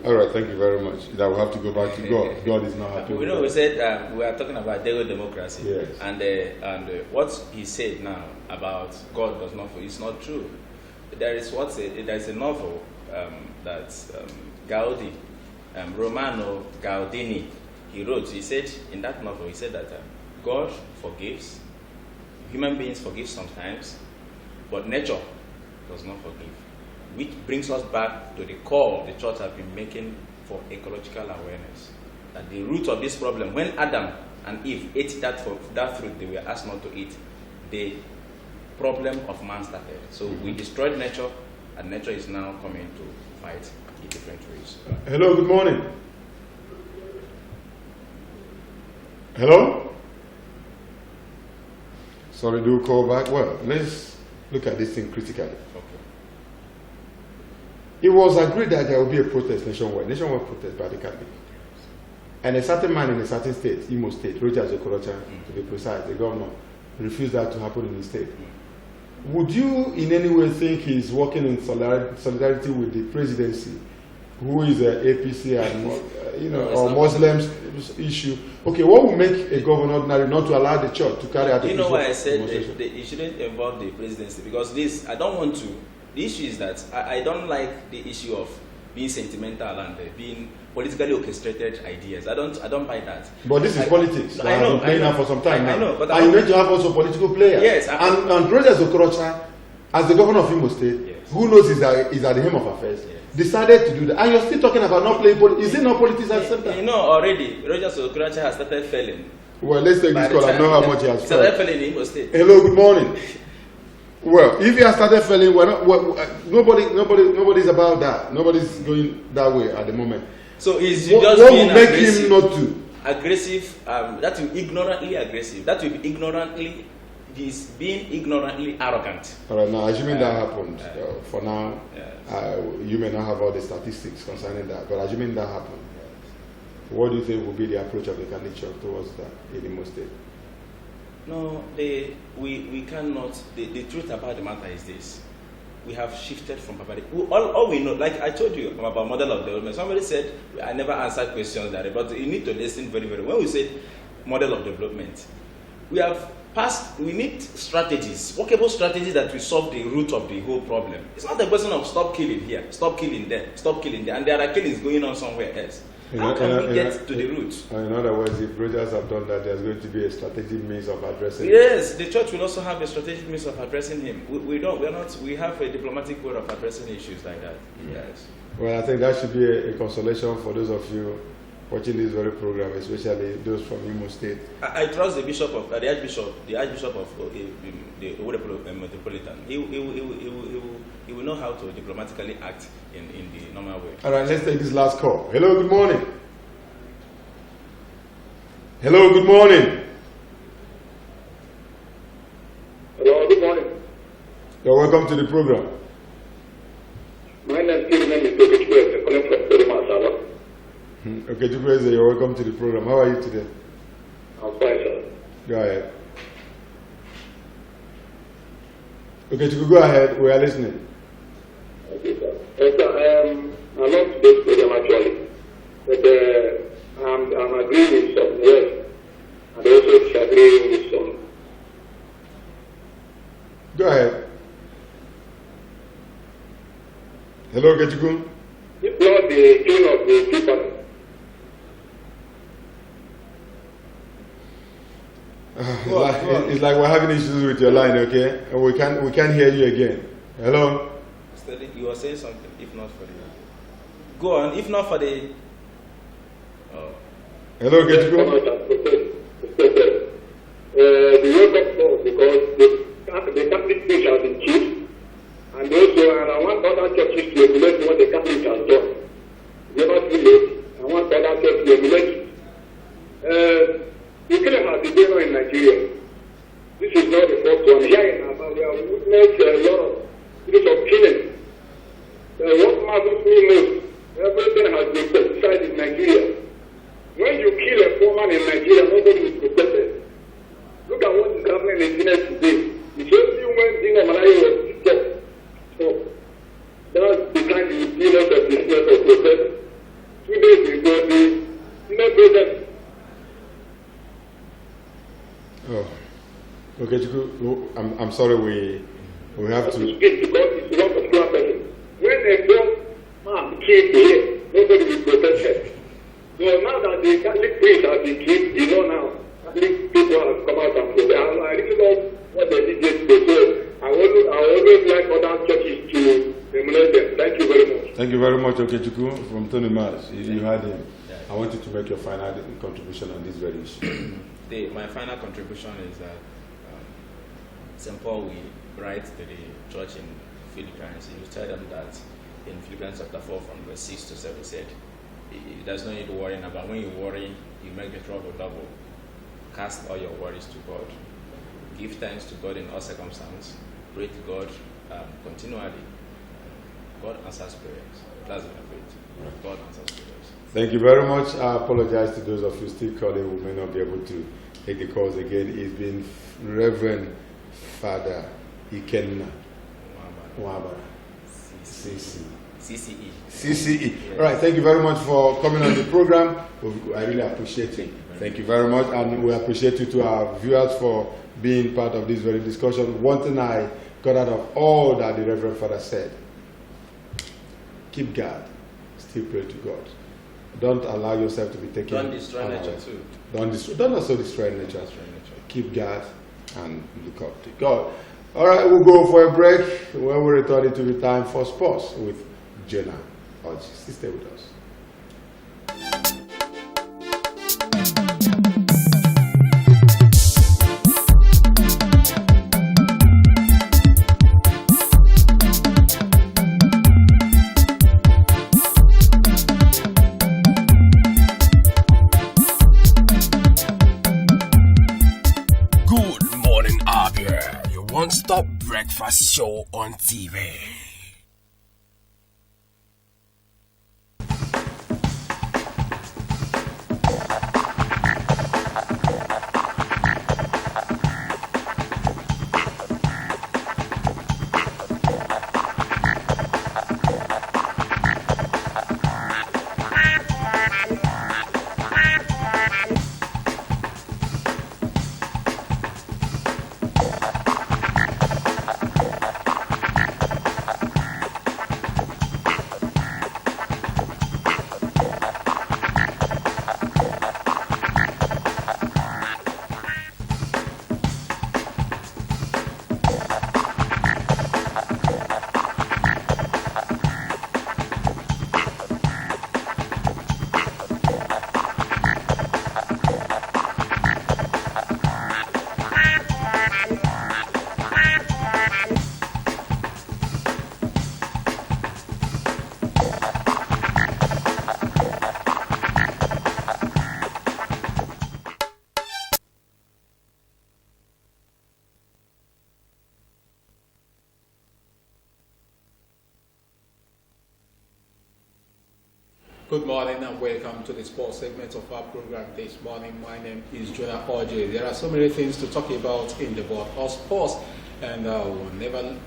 All right, thank you very much. That we have to go back to God. God is not happy. We said we are talking about Dego democracy, yes. And what he said now about God does not. It's not true. There is a novel that Gaudi, Romano Gaudini, he wrote. He said in that novel, he said that God forgives. Human beings forgive sometimes, but nature does not forgive. Which brings us back to the call the church has been making for ecological awareness. That the root of this problem, when Adam and Eve ate that fruit they were asked not to eat, the problem of man started. So we destroyed nature, and nature is now coming to fight in different ways. Hello, good morning. Hello? Sorry, do call back. Well, let's look at this thing critically. Okay. It was agreed that there will be a protest nationwide protest by the Catholic. And a certain man in a certain state, Imo State, Rogers Okorocha, to be precise, the governor, refused that to happen in his state. Would you in any way think he's working in solidarity with the presidency, who is an APC and or Muslims issue? Okay, what will make a governor ordinary not to allow the church to carry out a peaceful why I said it shouldn't involve the presidency? Because I don't want to. The issue is that I don't like the issue of being sentimental and being politically orchestrated ideas. I don't buy that. But this is politics. I know. I've been playing now for some time. I know, but and you need to have also political players. Yes. And Rogers Okorocha, as the governor of Imo State, yes, who knows is at the helm of affairs, yes, decided to do that. And you're still talking about not playing politics. Is it not politics at the same time? You know, already, Rogers Okorocha has started failing. Well, let's take this call. I know how much he has failed. Started failing in Imo State. Hello, good morning. Well, if you have started failing, nobody's about that. Nobody's going that way at the moment. So is what being will make aggressive, him not to? Aggressive, that will ignorantly aggressive. That will be ignorantly, he's being ignorantly arrogant. All right, now assuming that happened, for now, you may not have all the statistics concerning that, but assuming that happened, what do you think will be the approach of the candidature towards that in Imo State? No, we cannot. The truth about the matter is this: we have shifted from Papa. All we know, like I told you about model of development. Somebody said I never answered questions that, but you need to listen very, very. When we say model of development, we have passed. We need strategies, workable strategies that will solve the root of the whole problem. It's not a question of stop killing here, stop killing there, stop killing there, and there are killings going on somewhere else. How can we get to the root? In other words, if Rogers have done that, there's going to be a strategic means of addressing Yes, the church will also have a strategic means of addressing him. We have a diplomatic way of addressing issues like that. Yes. Well, I think that should be a consolation for those of you watching this very program, especially those from Imo State. I trust the Archbishop of the Metropolitan. He will know how to diplomatically act in the normal way. All right, let's take this last call. Hello, good morning. Hello, good morning. Hello, good morning. You're welcome to the program. My name is David Chukwueze, calling from Masala. Okay, Chukwueze, you're welcome to the program. How are you today? I'm fine, sir. Go ahead. Okay, Chukwueze, go ahead. We are listening. Okay, sir. Yes, sir, I love today's program actually, but I'm agreeing with some words and also disagreeing with some. Go ahead. Hello, Gechuku. It's not the tune of the people. It's like we're having issues with your line, okay? And we can't hear you again. Hello? Steady, you were saying something, if not for the... Go on, if not for the... Hello, Gechuku. The wake up call because the Catholic Church has been cheap, and also I want other churches to emulate what the Catholic has done. Never too late. I want other churches to emulate it. You can have the dinner in Nigeria. This is not the first one. Here in Abia, we have witnessed a lot of cases of killing. What matters me most, everything has been politicized in Nigeria. When you kill a poor man in Nigeria, nobody is protected. Look at what is happening in Guinea today. It's only when Dino Malayo was stopped. So, that's the kind of dealers of business of protest. 2 days ago, the Guinea president. Oh. Okay, Chuku, I'm sorry, we have to... Speak because it's not a particular person. When a poor man killed here, nobody will protect him. So now that the Catholic priest has been killed, you know now, Catholic people have come out and protest. I really love what they did yesterday. So I always like other churches to emulate them. Thank you very much. Thank you very much, okay, Chuku, from Tony Mars. You had him. I want you to make your final contribution on this very issue. My final contribution is that St. Paul will write to the church in Philippians. He will tell them that in Philippians chapter 4 from verse 6 to 7 said, there's no need worrying about. When you worry, you make the trouble double. Cast all your worries to God. Give thanks to God in all circumstances. Pray to God continually. God answers prayers. That's my faith. God answers prayers. Thank you very much. I apologize to those of you still calling who may not be able to take the calls again. It's been Reverend Father Ikenna Wabara. CCE. Yes. All right, thank you very much for coming on the program. I really appreciate it. Thank you very much, and we appreciate you to our viewers for being part of this very discussion. One thing I got out of all that the Reverend Father said: keep guard, still pray to God. Don't allow yourself to be taken. Don't destroy nature too. Don't also destroy nature. Keep guard and look up to God. All right, we'll go for a break. When we return, it will be time for sports with Jenna Hodges. Stay with us. Abia, your one-stop breakfast show on TV. Good morning and welcome to the sports segment of our program this morning. My name is Jonah Orje. There are so many things to talk about in the world of sports, and we'll never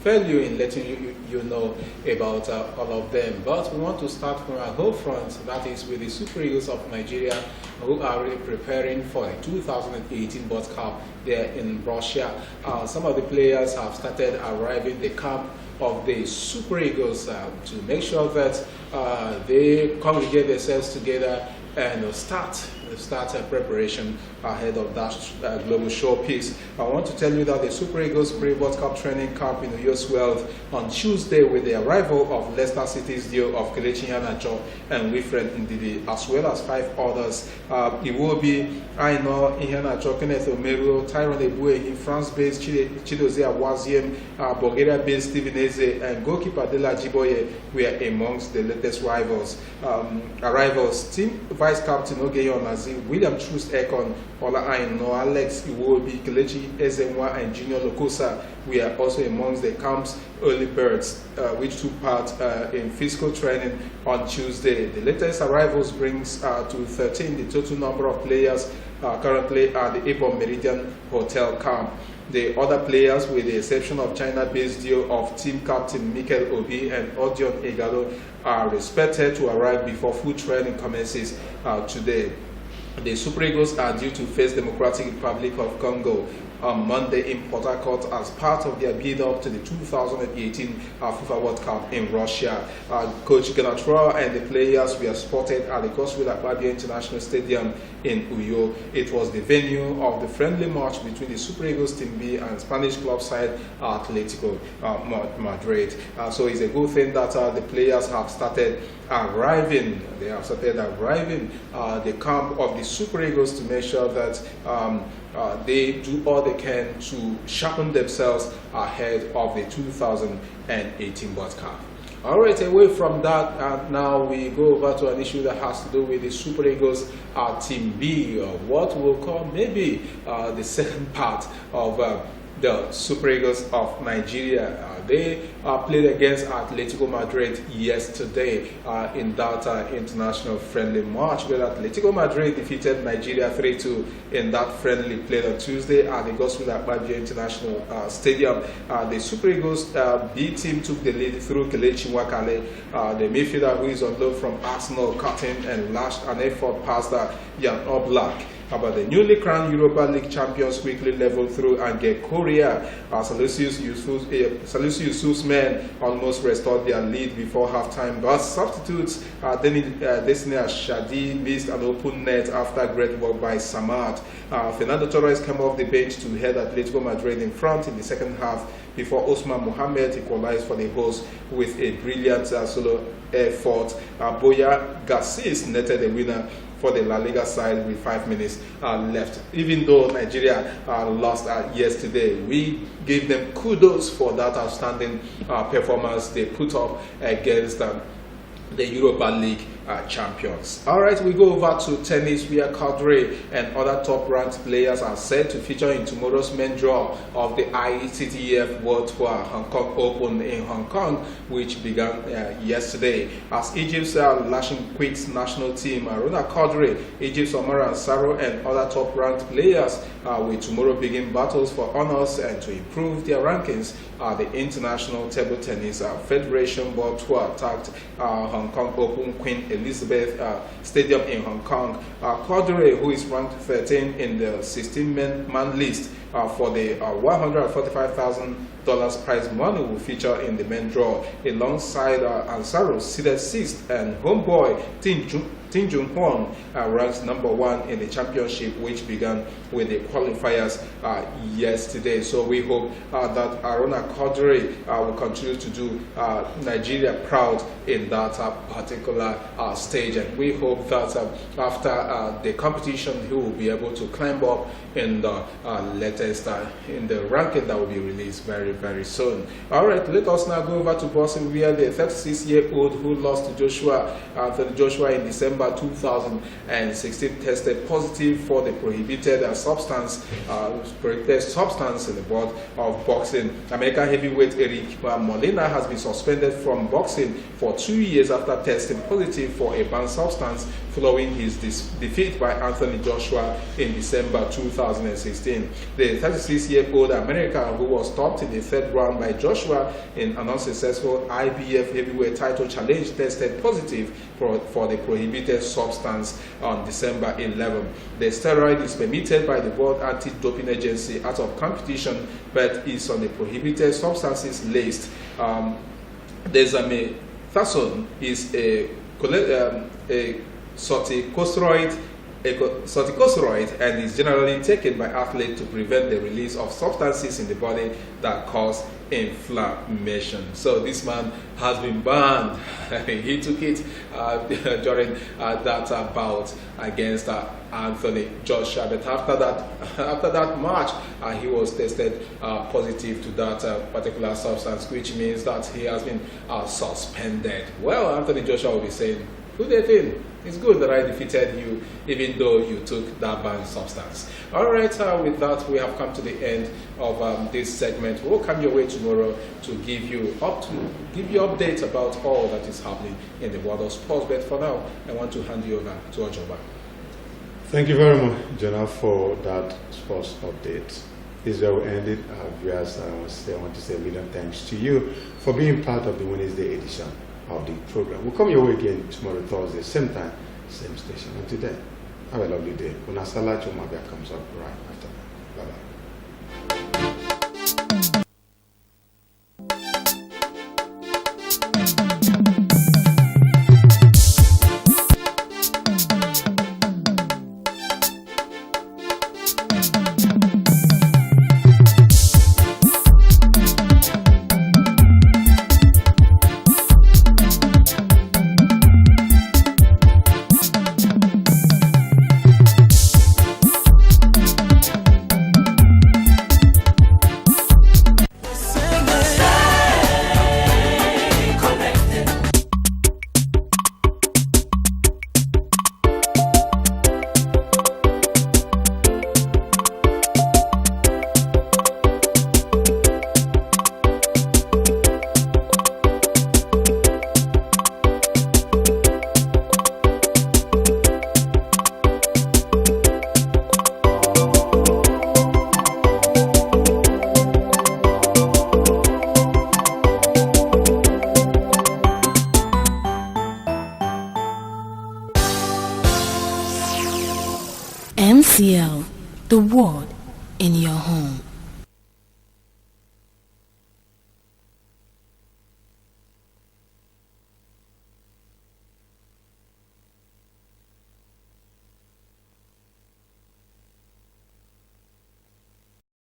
fail you in letting you know about all of them. But we want to start from our home front, that is with the Super Eagles of Nigeria, who are really preparing for the 2018 World Cup there in Russia. Some of the players have started arriving at the camp of the Super Eagles to make sure that they congregate themselves together and start preparation ahead of that global showpiece. I want to tell you that the Super Eagles pre-World Cup training camp in Uyo swelled on Tuesday with the arrival of Leicester City's duo of Kelechi Iheanacho and Wilfred Ndidi, as well as 5 others. It will be Aino Iheanacho, Kenneth Omeru, Tyrone Ebuehi, France-based Chidozie Awaziem, Bulgaria-based Steven Eze, and goalkeeper Dela Jiboye were amongst the latest arrivals. Team Vice Captain Ogeyo Nazi, William Troost Ekon, Ola Aino, Alex Iwobi, Kelechi Ezenwa, and Junior Lokosa were also amongst the camp's early birds, which took part in physical training on Tuesday. The latest arrivals brings to 13 the total number of players currently at the Abia Meridian Hotel camp. The other players, with the exception of China-based duo of team captain Mikel Obi and Odion Egalo, are expected to arrive before full training commences today. The Super Eagles are due to face Democratic Republic of Congo on Monday in Port Harcourt as part of their build-up to the 2018 FIFA World Cup in Russia. Coach Ganatra and the players were spotted at the Godswill Abia International Stadium in Uyo. It was the venue of the friendly match between the Super Eagles Team B and Spanish club side Atletico Madrid. So it's a good thing that the players have started arriving. They have started arriving the camp of the Super Eagles to make sure that they do all they can to sharpen themselves ahead of the 2018 World Cup. All right, away from that, now we go over to an issue that has to do with the Super Eagles Team B, or what we'll call maybe the second part of the Super Eagles of Nigeria. They played against Atletico Madrid yesterday in that international friendly match, where Atletico Madrid defeated Nigeria 3-2 in that friendly played on Tuesday at the Godswill Abia International Stadium. The Super Eagles B team took the lead through Kelechi Wakale, the midfielder who is on loan from Arsenal, cut in and lashed an effort past Jan Oblak. But the newly crowned Europa League champions quickly leveled through and get Korea. Salusius Yusuf's men almost restored their lead before halftime, but substitutes Destiny Shadi missed an open net after great work by Samad. Fernando Torres came off the bench to head Atletico Madrid in front in the second half before Osman Mohamed equalized for the hosts with a brilliant solo effort. Boya Gassis netted the winner for the La Liga side with 5 minutes left. Even though Nigeria lost yesterday, we gave them kudos for that outstanding performance they put up against the Europa League champions. All right, we go over to tennis where Kadri and other top-ranked players are set to feature in tomorrow's main draw of the ITTF World Tour Hong Kong Open in Hong Kong, which began yesterday. As Egypt's Lashing Quicks national team, Aruna Kadri, Egypt's Omar Ansaro, and other top-ranked players will tomorrow begin battles for honors and to improve their rankings. The International Table Tennis Federation World Tour tagged Hong Kong Open Queen Elizabeth Stadium in Hong Kong. Kadri, who is ranked 13 in the 16-man list for the $145,000 prize money, will feature in the main draw alongside Ansaro, seeded 6th, and homeboy Tin Jun Huang ranks number 1 in the championship, which began with the qualifiers yesterday. So we hope that Aruna Kadri will continue to do Nigeria proud in that particular stage, and we hope that after the competition he will be able to climb up in the latest in the ranking that will be released very, very soon. All right, let us now go over to boxing, where the 36-year-old who lost to Anthony Joshua in December 2016 tested positive for the prohibited substance in the world of boxing. American heavyweight Eric Molina has been suspended from boxing for 2 years after testing positive for a banned substance following his defeat by Anthony Joshua in December 2016. The 36-year-old American, who was stopped in the 3rd round by Joshua in an unsuccessful IBF heavyweight title challenge, tested positive for the prohibited substance on December 11. The steroid is permitted by the World Anti-Doping Agency out of competition, but is on the prohibited substances list. Dexamethasone is a corticosteroid and is generally taken by athletes to prevent the release of substances in the body that cause inflammation. So this man has been banned. He took it during that bout against Anthony Joshua, but after that match he was tested positive to that particular substance, which means that he has been suspended. Well, Anthony Joshua will be saying, "Who they think? It's good that I defeated you, even though you took that banned substance." All right, with that, we have come to the end of this segment. We'll come your way tomorrow to give you updates about all that is happening in the world of sports. But for now, I want to hand you over to Ojoba. Thank you very much, Jonah, for that sports update. This is where we ended. Viewers, I want to say a million thanks to you for being part of the Wednesday edition of the program. We'll come your way again tomorrow, Thursday, same time, same station. Until then, have a lovely day. Unasala Chomabia comes up right after that. Bye-bye. MCL, the word in your home.